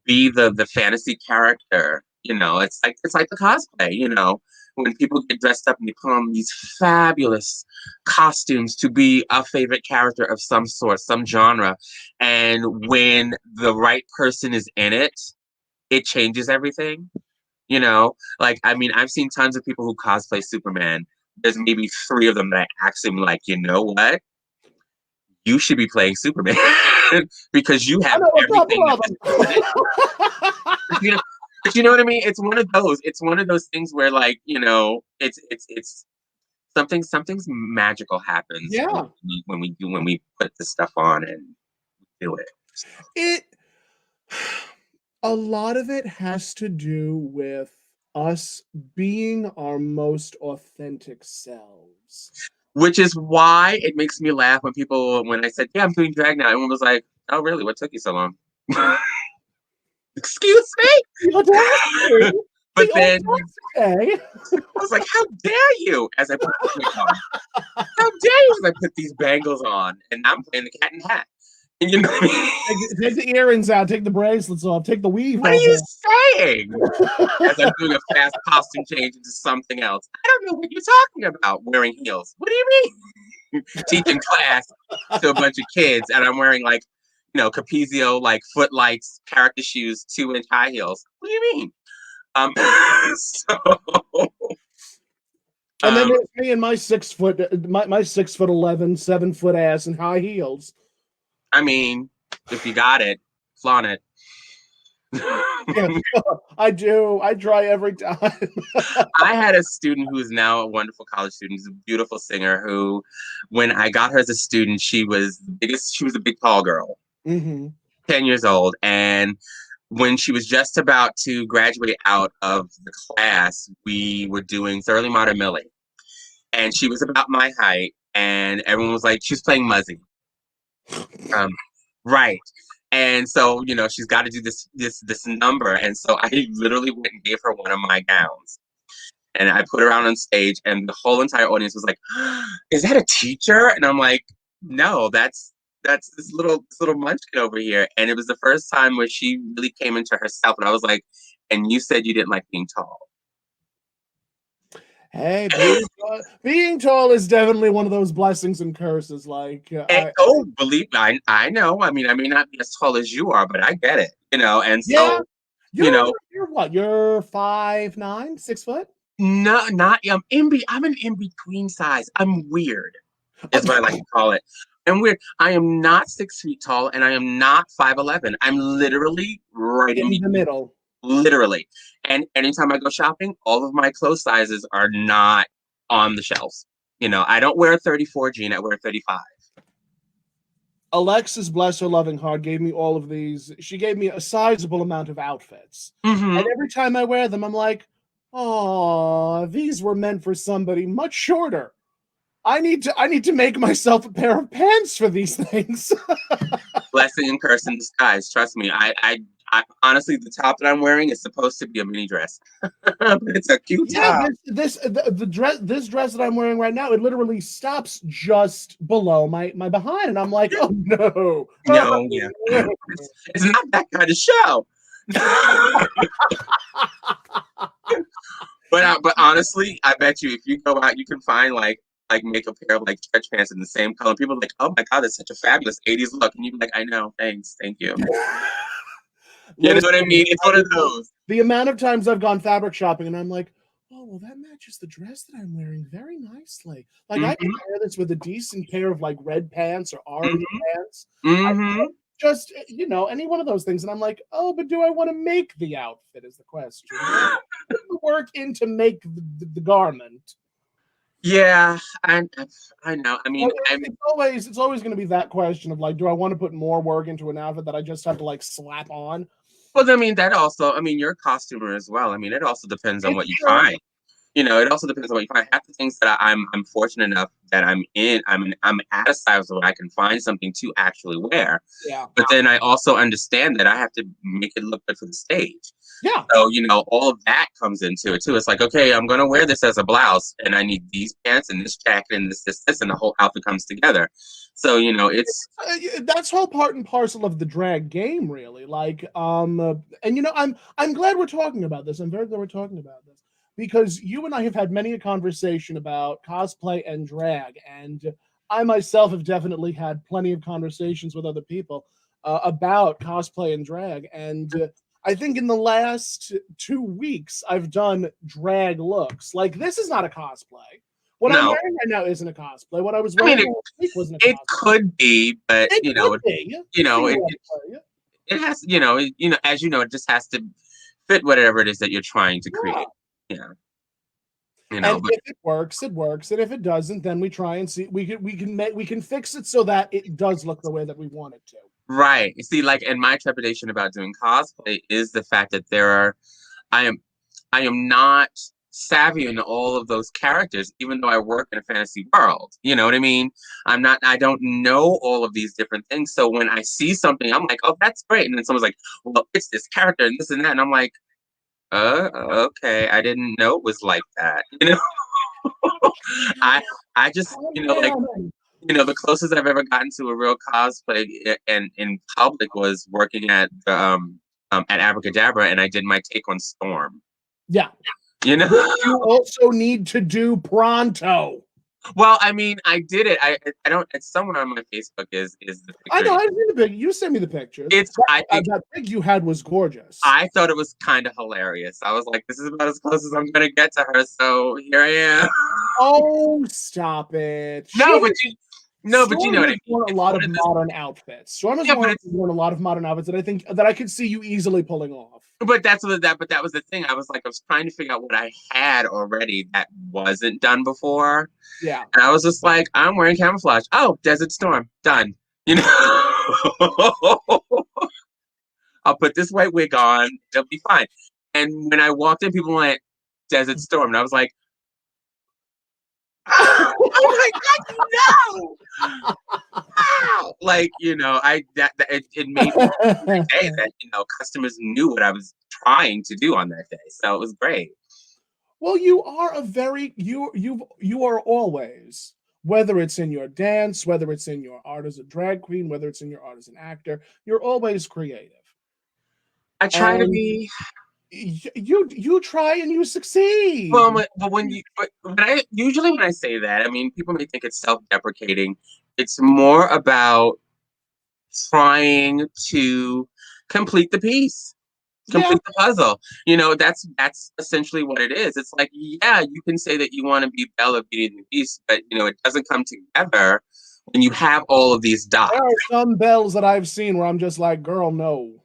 be the fantasy character. It's like the cosplay. When people get dressed up and they put on these fabulous costumes to be a favorite character of some sort, some genre, and when the right person is in it, it changes everything. Like I mean, I've seen tons of people who cosplay Superman. There's maybe three of them that I actually am like, you know what? You should be playing Superman because you I have know a everything couple that of this person. But them. you know what I mean? It's one of those. It's one of those things where, like, it's something's magical happens Yeah. when we put this stuff on and do it. It a lot of it has to do with us being our most authentic selves. Which is why it makes me laugh when I said, "Yeah, I'm doing drag now." Everyone was like, "Oh, really? What took you so long?" Excuse me. The audacity. But then Okay. I was like, how dare you? As I put the wig on. How dare you as I put these bangles on? And I'm playing the cat and hat. And you know what I mean? Take the earrings out, take the bracelets off, take the weave What are off. you saying? As I'm doing a fast costume change into something else. I don't know what you're talking about, wearing heels. What do you mean? Teaching class to a bunch of kids, and I'm wearing like, Capizio, like footlights, character shoes, 2-inch high heels. What do you mean? Um, so, And then um, there's me and my 6 foot, my 6'11", 7 foot ass and high heels. I mean, if you got it, flaunt it. Yeah, I do. I try every time. I had a student who is now a wonderful college student. She's a beautiful singer who, when I got her as a student, she was the biggest, she was a big tall girl, Mm-hmm. 10 years old. And when she was just about to graduate out of the class, we were doing Thoroughly Modern Millie. And she was about my height, and everyone was like, she's playing Muzzy. Um, right. And so, she's got to do this number. And so I literally went and gave her one of my gowns. And I put her out on stage, and the whole entire audience was like, "Is that a teacher?" And I'm like, "No, that's this little munchkin over here." And it was the first time where she really came into herself, and I was like, "And you said you didn't like being tall." Hey, being tall is definitely one of those blessings and curses. Like, And, believe me, I know. I mean, I may not be as tall as you are, but I get it, And yeah, so, you're you know, you're what? You're 5'9", 6 foot. no, not I'm an in between size. I'm weird. Is what I like to call it. I'm weird. I am not 6 feet tall, and I am not 5'11". I'm literally right in In the between. middle. Literally. And anytime I go shopping, all of my clothes sizes are not on the shelves. I don't wear a 34 jean, I wear a 35. Alexis, bless her loving heart, gave me all of these. She gave me a sizable amount of outfits. And Mm-hmm. every time I wear them, I'm like, oh, these were meant for somebody much shorter. I need to make myself a pair of pants for these things. Blessing and curse in disguise. Trust me. I honestly, the top that I'm wearing is supposed to be a mini dress, but it's a cute Yeah, top. this dress that I'm wearing right now, it literally stops just below my behind, and I'm like, oh no, oh, No, yeah, no. it's not that kind of show. But honestly, I bet you if you go out, you can find like make a pair of like stretch pants in the same color. People are like, oh my god, that's such a fabulous '80s look, and you're like, I know, thanks, thank you. You know Listen, what I mean? It's one of those. the amount of times I've gone fabric shopping and I'm like, oh, well, that matches the dress that I'm wearing very nicely. Like, I could Mm-hmm, pair this with a decent pair of like red pants or orange mm-hmm, pants. I mm-hmm. just, any one of those things. And I'm like, oh, but do I want to make the outfit is the question. Do I put the work in to make the garment? Yeah, I know. I Well, mean, it's always going to be that question of like, do I want to put more work into an outfit that I just have to like slap on? well, I mean that also. I mean, you're a costumer as well. I mean, it also depends on It's what you true. find. It also depends on what you find. Half the things that I'm fortunate enough that I'm at a size where I can find something to actually wear. Yeah. But then I also understand that I have to make it look good for the stage. Yeah. So, all of that comes into it too. It's like, okay, I'm gonna wear this as a blouse and I need these pants and this jacket and this, and the whole outfit comes together. So, it's That's all part and parcel of the drag game, really. Like, and I'm glad we're talking about this. I'm very glad we're talking about this because you and I have had many a conversation about cosplay and drag, and I myself have definitely had plenty of conversations with other people about cosplay and drag. And I think in the last 2 weeks, I've done drag looks. Like, this is not a cosplay. What I'm no. wearing right now isn't a cosplay. What I was I mean wearing it, last week wasn't a it cosplay. could be, but It could be. you know, it, it Theoretically. it has, as it just has to fit whatever it is that you're trying to Yeah. create. Yeah. And But if it works, it works. And if it doesn't, then we try and see we can fix it so that it does look the way that we want it to. right. You see, like, and my trepidation about doing cosplay is the fact that I am, I am not savvy in all of those characters, even though I work in a fantasy world. You know what I mean? I don't know all of these different things. So when I see something, I'm like, oh, that's great. And then someone's like, well, it's this character and this and that. And I'm like, Okay. I didn't know it was like that. You know, I I just, like, the closest I've ever gotten to a real cosplay and in public was working at Abracadabra, and I did my take on Storm. Yeah. You know, Which you also need to do pronto. well, I mean, I did it. I don't. It's somewhere on my Facebook is the I picture. know. I've seen the picture. You sent me the pictures. It's I think That pig you had was gorgeous. I thought it was kind of hilarious. I was like, this is about as close as I'm gonna get to her. So here I am. Oh, stop it! No, but you no, but you know Storm what I has mean. worn a It's lot one of of those. modern outfits. Storm has Yeah, but worn a lot of modern outfits that I think that I could see you easily pulling off. but that was the thing. I was like, I was trying to figure out what I had already that wasn't done before. Yeah. And I was just like, I'm wearing camouflage. Oh, Desert Storm, done. You know, I'll put this white wig on. It'll be fine. And when I walked in, people went, Desert Storm. And I was like, oh my God, no. Wow. Like, it made me say that, customers knew what I was trying to do on that day. So it was great. Well, you are a very you are always, whether it's in your dance, whether it's in your art as a drag queen, whether it's in your art as an actor, you're always creative. I try to And be. you try and you succeed. Well, but when I say that, I mean, people may think it's self-deprecating. It's more about trying to complete the piece, Yeah. complete the puzzle. That's essentially what it is. It's like, yeah, you can say that you want to be Bella, Beauty and the Beast, but it doesn't come together when you have all of these dots. There are some bells that I've seen where I'm just like, girl, no.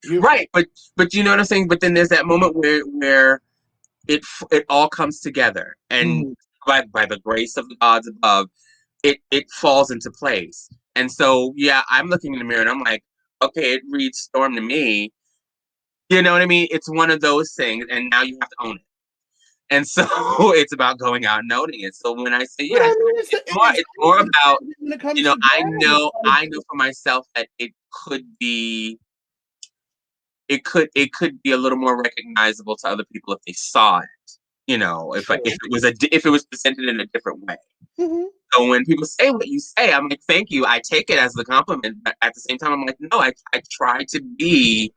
Right, but you know what I'm saying. But then there's that moment where it all comes together, and Mhm. by the grace of the gods above, it falls into place. And so, yeah, I'm looking in the mirror and I'm like, okay, it reads Storm to me. You know what I mean? It's one of those things, and now you have to own it. And so it's about going out and owning it. So when I say, But yeah, I mean, it's more about, when it comes to I drag, it's know like, I know for myself that it could be a little more recognizable to other people if they saw it. If it was presented in a different way. mhm. So when people say what you say, I'm like, thank you. I take it as a compliment. But at the same time, I'm like, no, I try to be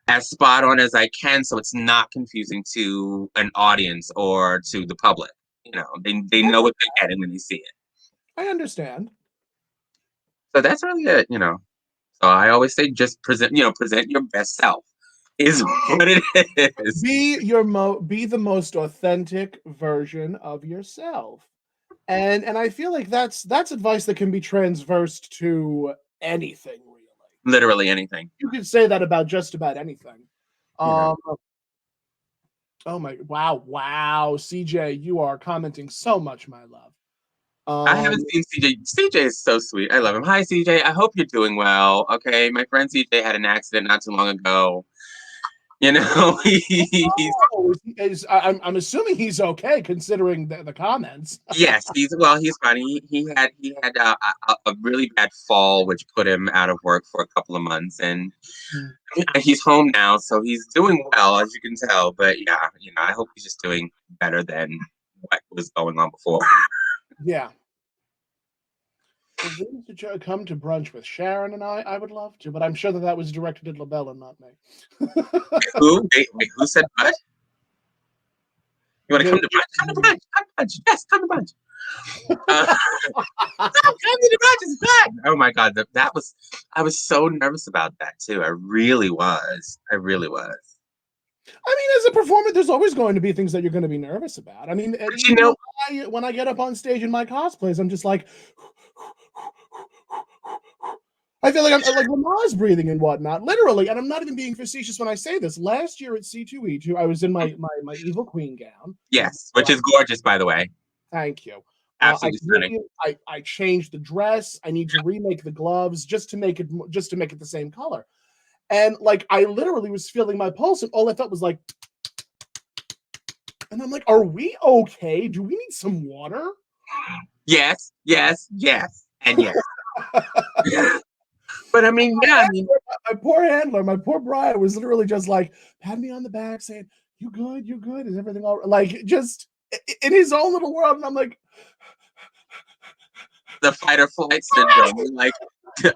as spot on as I can so it's not confusing to an audience or to the public. They know what they're getting when they see it. I understand. So that's really it. So I always say just present your best self is what it is. Be the most authentic version of yourself. And I feel like that's advice that can be transversed to anything, really. Literally anything. You could say that about just about anything. Yeah. Um, oh my wow, CJ, you are commenting so much, my love. I haven't seen CJ. CJ is so sweet. I love him. Hi, CJ. I hope you're doing well. Okay, my friend CJ had an accident not too long ago. He's I'm assuming he's okay considering the comments. yes, he's fine. He had a really bad fall, which put him out of work for a couple of months, and he's home now, so he's doing well, as you can tell. But yeah, I hope he's just doing better than what was going on before. Yeah. If you to come to brunch with Sharon and I would love to, but I'm sure that was directed at LaBelle and not me. Who? Wait, who said what? You want to come to brunch? Come to brunch. Come to brunch. Yes, come to brunch. Come to the brunch. It's fun. Oh my God, that was. I was so nervous about that too. I really was. I really was. I mean, as a performer, there's always going to be things that you're going to be nervous about. I mean, when I get up on stage in my cosplays, I'm just like, I feel like I'm like Lamaze breathing and whatnot, literally. And I'm not even being facetious when I say this. Last year at C2E2, I was in my evil queen gown. Yes, which is gorgeous, by the way. Thank you. Absolutely stunning. I changed the dress. I need to remake the gloves just to make it the same color. And like I literally was feeling my pulse, and all I felt was like, and I'm like, are we okay? Do we need some water? Yes, and yes. But I mean, yeah, my poor handler, my poor bride was literally just like, pat me on the back saying, You good? You good? Is everything all right? Like, just in his own little world. And I'm like, the fight or flight syndrome. You're like,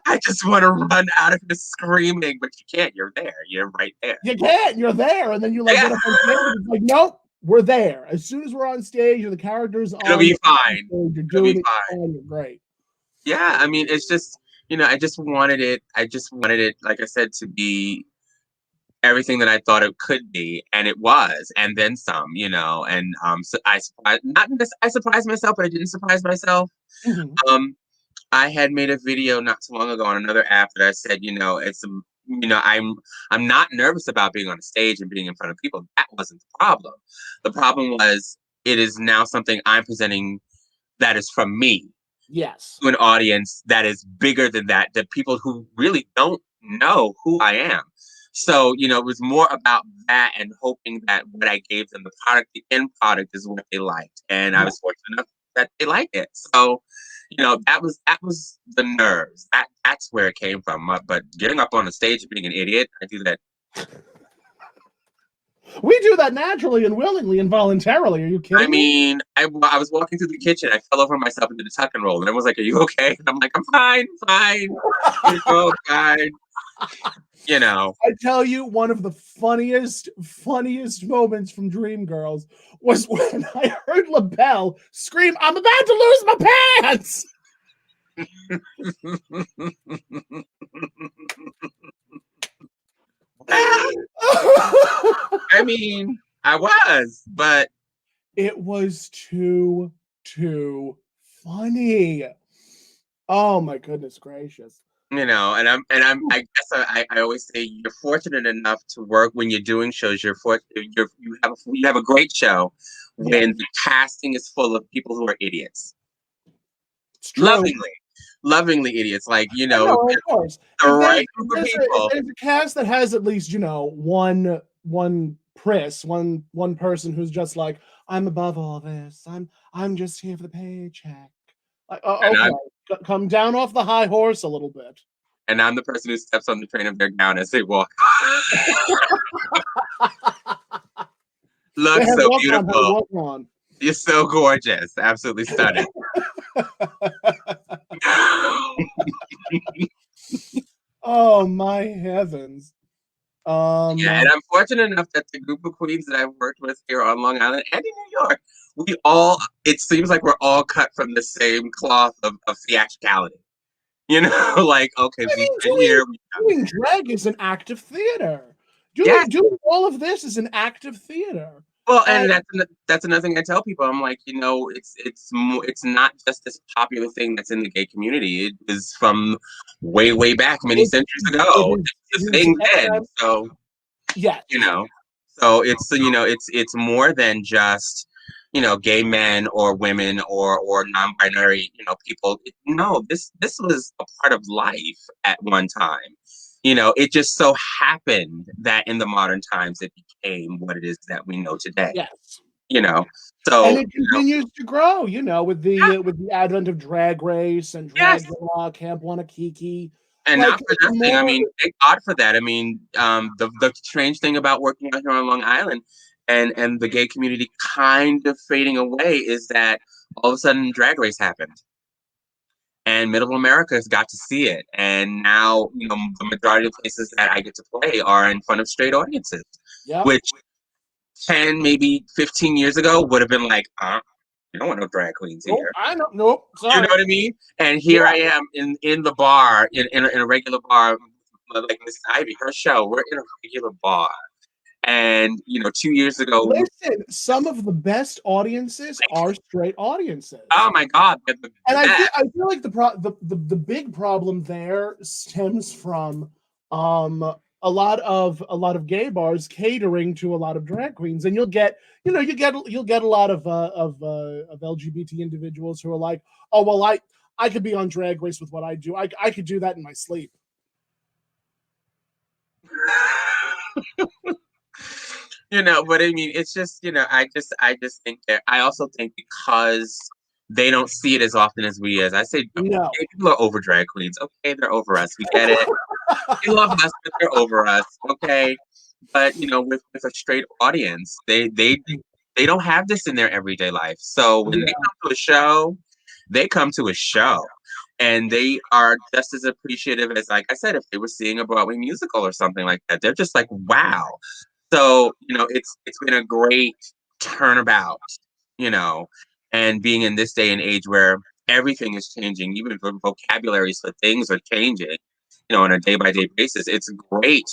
I just want to run out of here screaming, but you can't. You're there. You're right there. you can't. You're there. And then you like Yeah. get up on stage and it's like, nope, we're there. As soon as we're on stage or the character's It'll on be stage, fine. you're It'll be doing it. fine. You're great. Yeah, I mean, it's just, I just wanted it. I just wanted it, like I said, to be everything that I thought it could be, and it was, and then some, and so I surprised, not just I surprised myself, but I didn't surprise myself. Mm-hmm. I had made a video not too long ago on another app that I said, I'm not nervous about being on a stage and being in front of people. That wasn't the problem. The problem was it is now something I'm presenting that is from me. Yes. To an audience that is bigger than that, the people who really don't know who I am. So, it was more about that and hoping that what I gave them, the product, the end product is what they liked. And I was fortunate enough that they liked it. So, that was the nerves. That's where it came from. But getting up on the stage and being an idiot, I do that. We do that naturally and willingly and voluntarily. Are you kidding? I mean, I was walking through the kitchen. I fell over myself into the tuck and roll. And everyone's like, "Are you okay?" And I'm like, "I'm fine, fine. Fine." I tell you, one of the funniest moments from Dreamgirls was when I heard LaBelle scream, "I'm about to lose my pants!" I mean, I was, but it was too funny. Oh my goodness gracious. I guess I always say you're fortunate enough to work when you're doing shows. You have a great show when the casting is full of people who are idiots. It's true. Lovingly idiots, like of course. The right group of people. If there's a cast that has at least one person who's just like, I'm above all this. I'm just here for the paycheck. Like, okay, come down off the high horse a little bit. And I'm the person who steps on the train of their gown as they walk. Look so beautiful. You're so gorgeous. Absolutely stunning. Oh my heavens. And I'm fortunate enough that the group of queens that I've worked with here on Long Island and in New York, it seems like we're all cut from the same cloth of theatricality. Like, okay, doing drag is an act of theater. Doing all of this is an act of theater. Well, and that's another thing I tell people. I'm like, it's not just this popular thing that's in the gay community. It is from way back, many centuries ago. It's a thing then. So yeah, so it's more than just gay men or women or non-binary people. No, this was a part of life at one time. It just so happened that in the modern times it became what it is that we know today. Yes. So and it continues to grow, with the advent of Drag Race and Dragula, Camp Wanakiki. And not for nothing. I mean, thank God for that. I mean, the strange thing about working out here on Long Island and the gay community kind of fading away is that all of a sudden Drag Race happened. And Middle America has got to see it. And now, the majority of places that I get to play are in front of straight audiences, which 10, maybe 15 years ago would have been like, you don't want no drag queens here. I don't. Nope. Sorry. You know what I mean? And here I am in the bar, in a regular bar, like Miss Ivy, her show. We're in a regular bar. And 2 years ago, listen, some of the best audiences are straight audiences. Oh my God! And I feel like the big problem there stems from a lot of gay bars catering to a lot of drag queens, and you'll get a lot of LGBT individuals who are like, oh well, I could be on Drag Race with what I do. I could do that in my sleep. But I mean, it's just, I just think that I also think because they don't see it as often as we as I say, people are over drag queens. Okay, they're over us. We get it. They love us, but they're over us. Okay. but with a straight audience, they don't have this in their everyday life. So when they Yeah. come to a show, they come to a show, and they are just as appreciative as, like I said, if they were seeing a Broadway musical or something like that. They're just like, wow. So it's been a great turnabout, you know, and being in this day and age where everything is changing, even the vocabularies for things are changing, on a day by day basis. It's great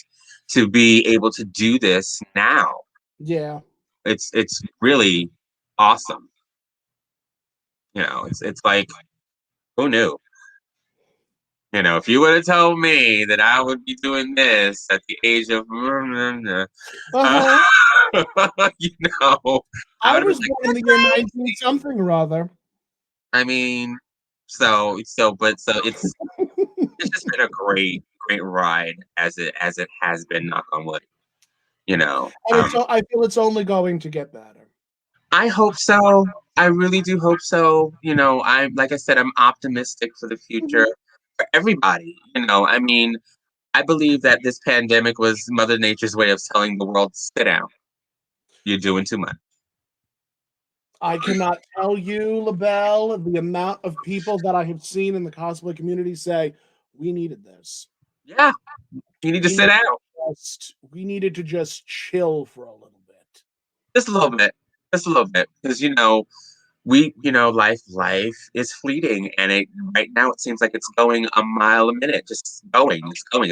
to be able to do this now. Yeah. It's really awesome. It's like, who knew? If you would have told me that I would be doing this at the age of, Uh-huh. you know, I I would have been was like, born in you're the year crazy. 19 something or other. I mean, but it's just been a great ride as it has been. Knock on wood. You know, And um, I feel it's only going to get better. I hope so. I really do hope so. I'm like I said, I'm optimistic for the future Mhm. for everybody. I mean, I believe that this pandemic was Mother Nature's way of telling the world, sit down. You're doing too much. I cannot tell you, LaBelle, the amount of people that I have seen in the cosplay community say, we needed this. Yeah, you need to We sit needed down we needed to just chill for a little bit. just a little bit, because life is fleeting, and it right now it seems like it's going a mile a minute, just going, it's going.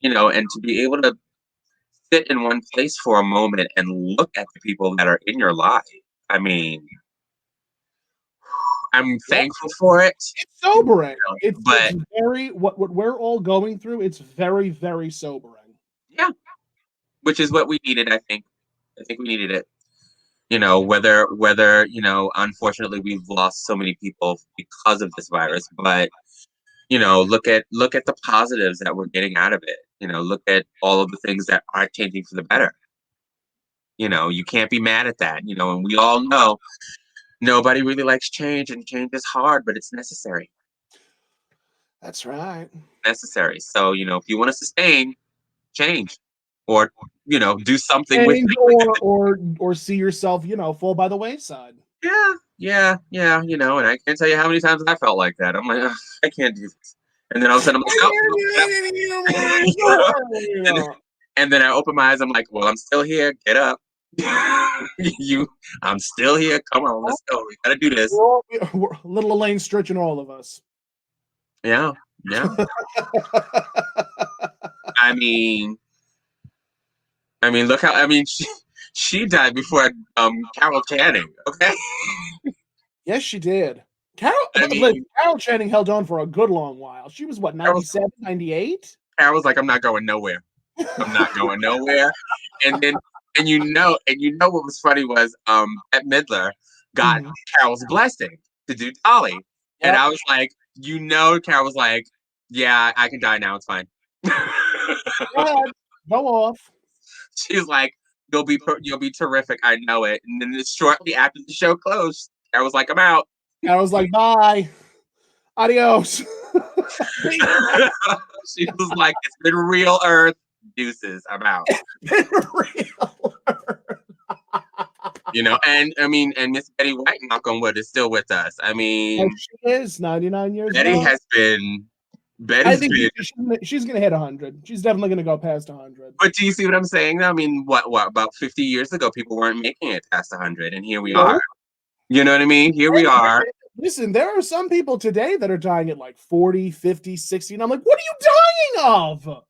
And to be able to sit in one place for a moment and look at the people that are in your life. I mean, I'm Yeah. thankful for it, It's sobering. It's but very what we're all going through, it's very, very sobering. yeah, which is what we needed. I think we needed it. Whether unfortunately we've lost so many people because of this virus, but look at the positives that we're getting out of it. Look at all of the things that are changing for the better. You can't be mad at that. And we all know nobody really likes change, and change is hard, but it's necessary. That's right. Necessary. So if you want to sustain change, or do something with Change it. or see yourself, fall by the wayside. Yeah. And I can't tell you how many times I felt like that. I'm like, "Ugh, I can't do this." And then all of a sudden I'm like, nope, nope, get up. You know? and, and then I open my eyes. I'm like, well, I'm still here. Get up. you, I'm still here. Come on, let's go. We gotta do this. Little Elaine stretching all of us. Yeah, yeah. I mean, look how. She died before Carol Channing. Okay. Yes, she did. I mean, Carol Channing held on for a good long while. She was what, Carol, 97, 98? Carol's like, I'm not going nowhere. I'm not going nowhere. And then and what was funny was Bette Midler got Mhm. Carol's blessing to do Dolly. And Yep. I was like, Carol was like, yeah, I can die now, it's fine. Go ahead. Go off. She's like, you'll be terrific, I know it. And then shortly after the show closed, Carol was like, I'm out. I was like, bye. Adios. She was like, it's been real, Earth. Deuces, I'm out. Been real. And Miss Betty White, knock on wood, is still with us. Yes, she is 99 years Betty young. has been, I Betty's think been, she's gonna hit 100. She's definitely gonna go past 100. but do you see what I'm saying? I mean, about 50 years ago, people weren't making it past 100, and here we are. Nope. You know what I mean? Here we are. Listen, there are some people today that are dying at like 40, 50, 60, and I'm like, what are you dying of?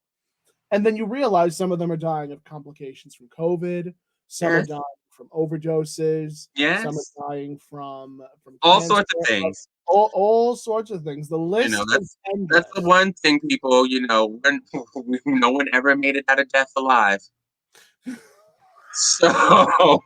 And then you realize some of them are dying of complications from COVID, some are Yes, dying from overdoses, some yes, are dying from all cancer, sorts of things. all sorts of things. The list is That's the endless. one thing, people. When no one ever made it out of death alive. So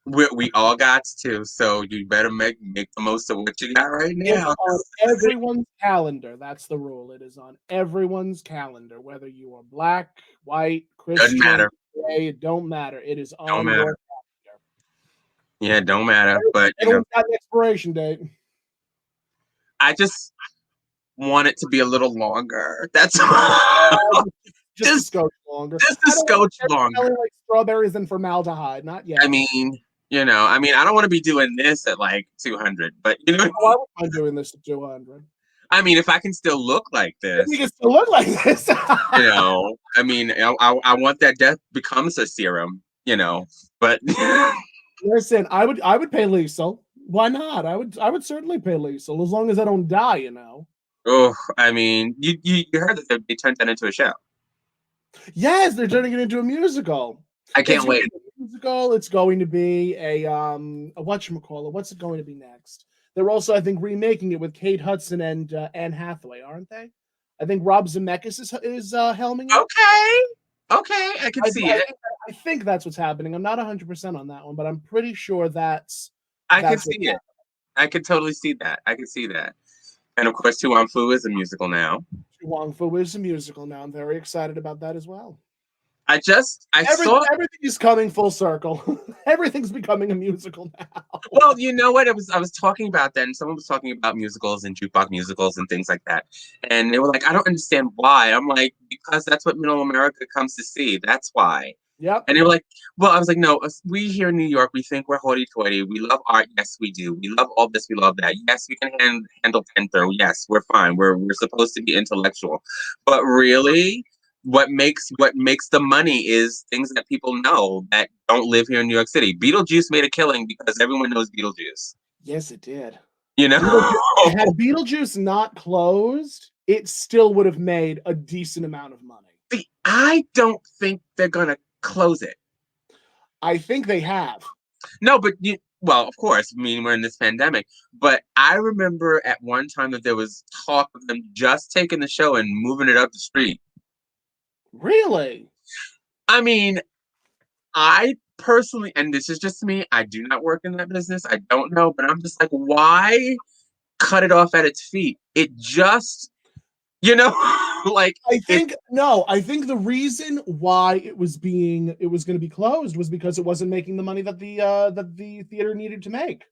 we all got to. So you better make the most of what you got right It's now. on everyone's calendar. That's the rule. It is on everyone's calendar, whether you are black, white, Doesn't Christian, matter. gay, it don't matter. It is Don't on matter. your calendar. Yeah, don't matter. But Everyone's got an expiration date. I just want it to be a little longer. That's all. just a scotch longer. Just a I don't want scotch longer. smelling like strawberries and formaldehyde. Not yet. I mean, I don't want to be doing this at like 200, but Why would I doing this at 200? I mean, if I can still look like this, We can still look like this. I mean, I want that death becomes a serum, but Listen, I would pay lethal. Why not? I would certainly pay lethal as long as I don't die. oh, I mean, you heard that they turned that into a show. Yes, they're turning it into a musical. I can't wait. Musical. It's going to be a whatchamacallit. What's it going to be next? They're also, I think, remaking it with Kate Hudson and Anne Hathaway, aren't they? I think Rob Zemeckis is helming it. Okay, I can see it. I think that's what's happening. I'm not 100% on that one, but I'm pretty sure I can see it. I can totally see that. I can see that. And of course, Tu Wong Fu is a musical now. Tu Wong Fu is a musical now. I'm very excited about that as well. Everything is coming full circle. Everything's becoming a musical now. Well, you know what? I was talking about that, and someone was talking about musicals and jukebox musicals and things like that. And they were like, I don't understand why. I'm like, because that's what middle America comes to see. That's why. Yep. And they were like, well, I was like, no, we here in New York, we think we're hoity-toity. We love art. Yes, we do. We love all this. We love that. Yes, we can handle Panther. Yes, we're fine. We're supposed to be intellectual. But really, what makes the money is things that people know that don't live here in New York City. Beetlejuice made a killing because everyone knows Beetlejuice. Yes, it did. Had Beetlejuice not closed, it still would have made a decent amount of money. See, I don't think they're gonna close it. I think they have. No, but well, of course, I mean, we're in this pandemic, but I remember at one time that there was talk of them just taking the show and moving it up the street. Really? I mean, I personally, and this is just me, I do not work in that business. I don't know, but I'm just like, why cut it off at its feet? It just, like I think the reason why it was going to be closed was because it wasn't making the money that the theater needed to make.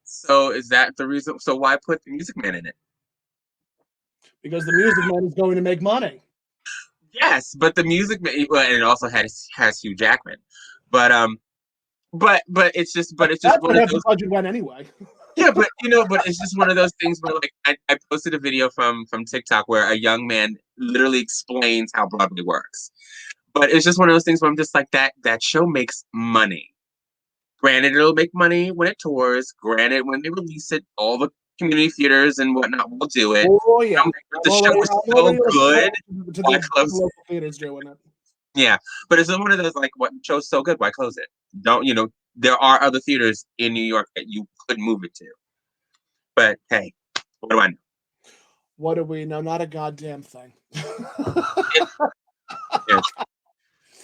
So is that the reason? So why put the Music Man in it? Because the Music Man is going to make money. Yes, but the Music Man, well, and it also has Hugh Jackman, but it's just one of those. Budget went anyway. Yeah, but it's just one of those things where, like, I posted a video from TikTok where a young man literally explains how Broadway works. But it's just one of those things where I'm just like, that show makes money. Granted, it'll make money when it tours. Granted, when they release it, all the community theaters and whatnot will do it. Oh yeah, the show is so good. Why close it? Local theaters doing it. Yeah, but it's one of those, like, what show's so good? Why close it? Don't there are other theaters in New York that you could move it to. But hey, what do I know? What do we know? Not a goddamn thing. Yeah.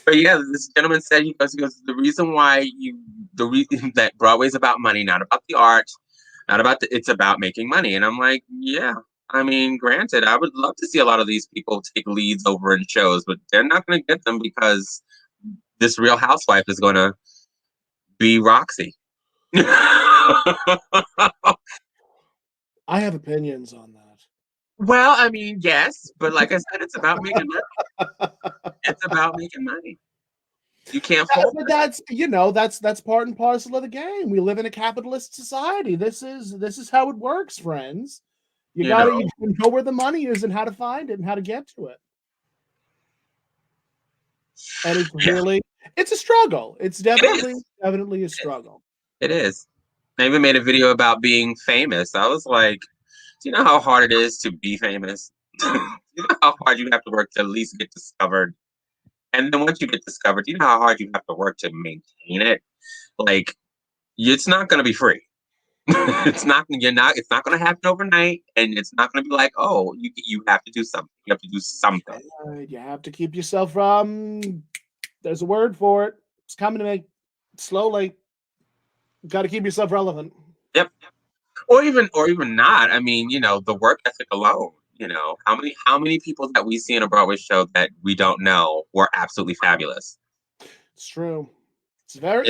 But yeah, this gentleman said he goes, the reason that Broadway's about money, not about the art, not about it's about making money. And I'm like, yeah. I mean, granted, I would love to see a lot of these people take leads over in shows, but they're not going to get them because this Real Housewife is going to be Roxy. I have opinions on that. Well, I mean, yes, but like I said, it's about making money. It's about making money. You can't. But that's part and parcel of the game. We live in a capitalist society. This is how it works, friends. You know where the money is and how to find it and how to get to it. And it's a struggle. It's definitely a struggle. It is. I even made a video about being famous. I was like, do you know how hard it is to be famous? Do you know how hard you have to work to at least get discovered? And then once you get discovered, do you know how hard you have to work to maintain it? Like, it's not going to be free. It's not going to happen overnight, and it's not going to be like, oh, you have to do something. You have to do something. You have to keep yourself there's a word for it. It's coming to me slowly. Got to keep yourself relevant. Yep. Or even not. I mean, the work ethic alone. How many people that we see in a Broadway show that we don't know were absolutely fabulous. It's true. It's very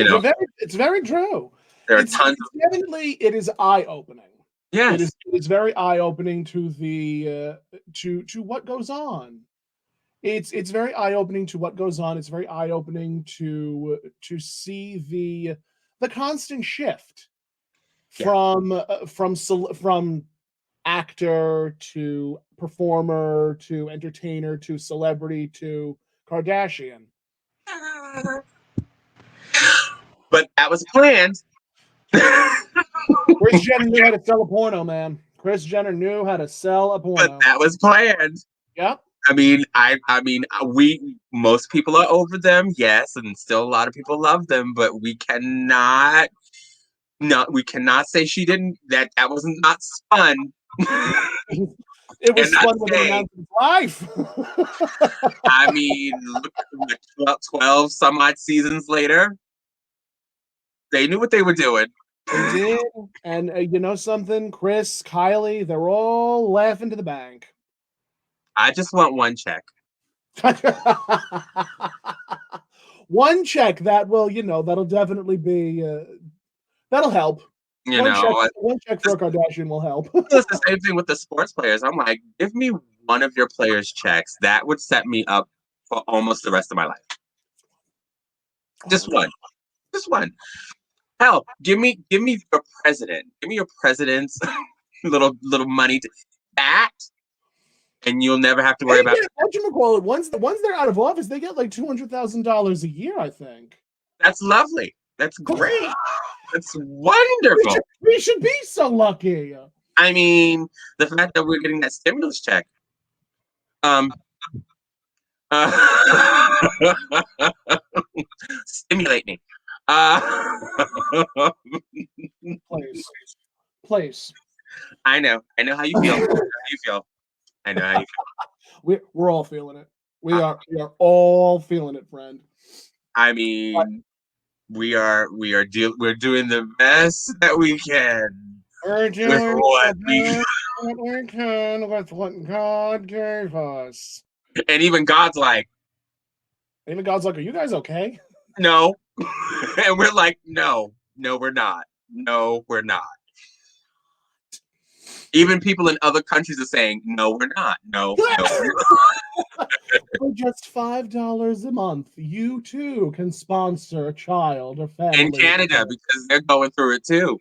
true. There are tons. It is eye-opening. Yes, it is very eye-opening to the to what goes on It's very eye-opening to what goes on. It's very eye-opening to see the constant shift Yeah. from actor to performer to entertainer to celebrity to Kardashian. But that was planned. Kris Jenner knew how to sell a porno, man. Kris Jenner knew how to sell a But porno. that was planned. Yep. I mean, we most people are over them, yes, and still a lot of people love them, but we cannot no, we cannot say she didn't that wasn't not spun. It was Cannot spun within an say. ounce of life. I mean, look, 12 some odd seasons later, they knew what they were doing. They did, and you know something, Chris, Kylie, they're all laughing to the bank. I just want one check. One check that will, that'll definitely be that'll help. You know, One check for a Kardashian will help. it's the same thing with the sports players. I'm like, give me one of your players' checks. That would set me up for almost the rest of my life. Just one. Just one. Hell, give me your president. Give me your president's little money to that, and you'll never have to worry about it. Once they're out of office, they get like $200,000 a year, I think. That's lovely. That's great. That's wonderful. We should be so lucky. I mean, the fact that we're getting that stimulus check. Uh, stimulate me. Place. I know how you feel. I know how you feel. We're all feeling it. We are all feeling it, friend. I mean, we're doing the best that we can. We're doing what we can with what God gave us. And even God's like, are you guys okay? no. And we're like, no, we're not. No, we're not. Even people in other countries are saying, no, we're not. No, we're not. For just $5 a month, you too can sponsor a child or family. In Canada, because they're going through it too.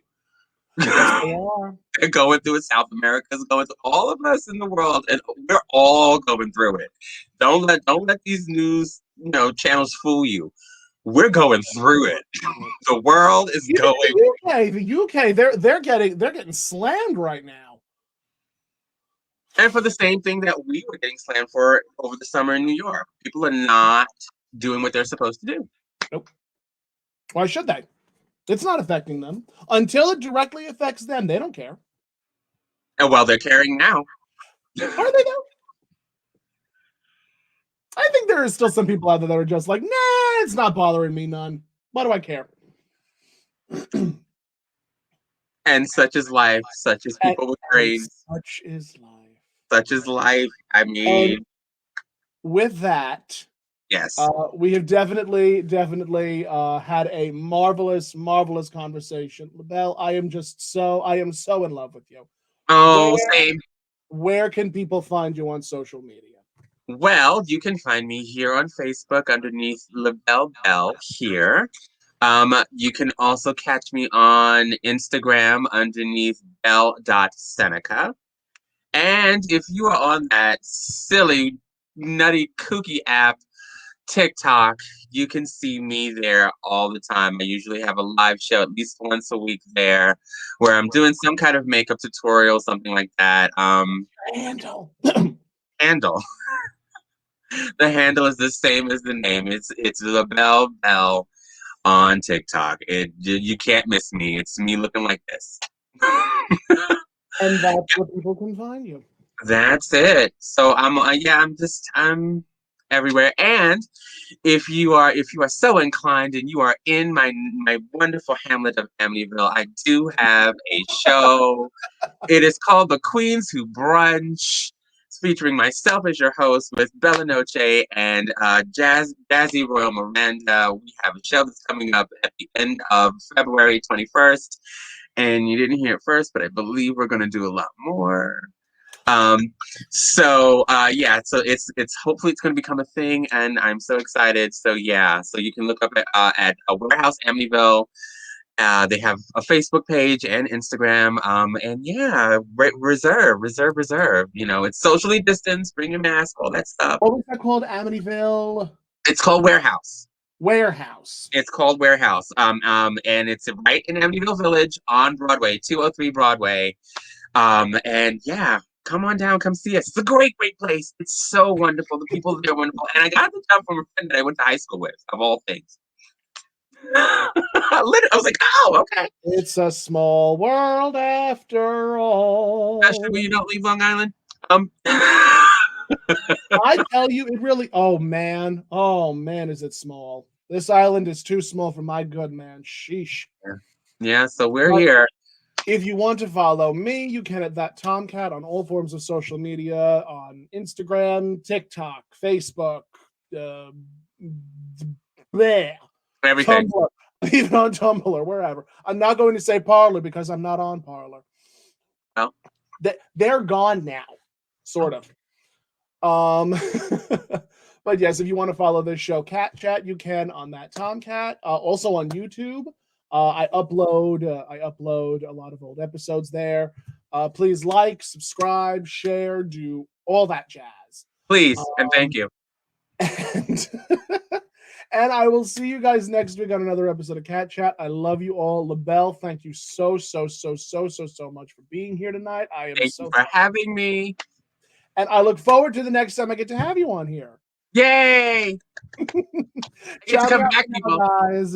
Yes, they are. They're going through it. South America's going through all of us in the world, and we're all going through it. Don't let these news channels fool you. We're going through it. The world is going. The UK, they're getting slammed right now. And for the same thing that we were getting slammed for over the summer in New York. People are not doing what they're supposed to do. Nope. Why should they? It's not affecting them. Until it directly affects them, they don't care. And well, they're caring now. Are they though? I think there are still some people out there that are just like, nah, it's not bothering me none. Why do I care? And such is life. Such is people with brains. Such is life. Such is life. I mean, and with that, yes, we have definitely had a marvelous conversation. LaBelle, I am so in love with you. Oh, same. Where can people find you on social media? Well, you can find me here on Facebook underneath LaBelle Bell here. You can also catch me on Instagram underneath bell.seneca. And if you are on that silly, nutty, kooky app, TikTok, you can see me there all the time. I usually have a live show at least once a week there where I'm doing some kind of makeup tutorial, something like that. Handle. The handle is the same as the name. It's LaBelle Bell on TikTok. You can't miss me. It's me looking like this. And that's where people can find you. That's it. So I'm everywhere. And if you are so inclined and you are in my wonderful hamlet of Amityville, I do have a show. It is called The Queens Who Brunch. It's featuring myself as your host with Bella Noche and Jazzy Royal Miranda. We have a show that's coming up at the end of February 21st. And you didn't hear it first, but I believe we're going to do a lot more. Yeah, so it's hopefully it's going to become a thing, and I'm so excited. So yeah, so you can look up at a warehouse Amityville. They have a Facebook page and Instagram. And yeah, reserve. You know, it's socially distanced. Bring your mask, all that stuff. What was that called? Amityville It's called Warehouse. Warehouse. It's called Warehouse. And it's right in Amityville Village on Broadway, 203 Broadway. And yeah, come on down, come see us. It's a great place. It's so wonderful. The people there are wonderful. And I got the job from a friend that I went to high school with, of all things. I was like, oh, okay. It's a small world after all. Especially when you don't leave Long Island. I tell you, it really. Oh man, is it small? This island is too small for my good man. Sheesh. Yeah, so we're here. If you want to follow me, you can at that Tomcat on all forms of social media, on Instagram, TikTok, Facebook, Everything. Tumblr, even on Tumblr, wherever. I'm not going to say Parler because I'm not on Parler. No. They're gone now, sort of. But yes, if you want to follow this show, Catt Chatt, you can on that Tomcat. Also on YouTube. I upload a lot of old episodes there. Please like, subscribe, share, do all that jazz. Please, and thank you. And, and I will see you guys next week on another episode of Catt Chatt. I love you all. LaBelle, thank you so much for being here tonight. Thank you for having me. And I look forward to the next time I get to have you on here. Yay! I get to come back, people. Guys.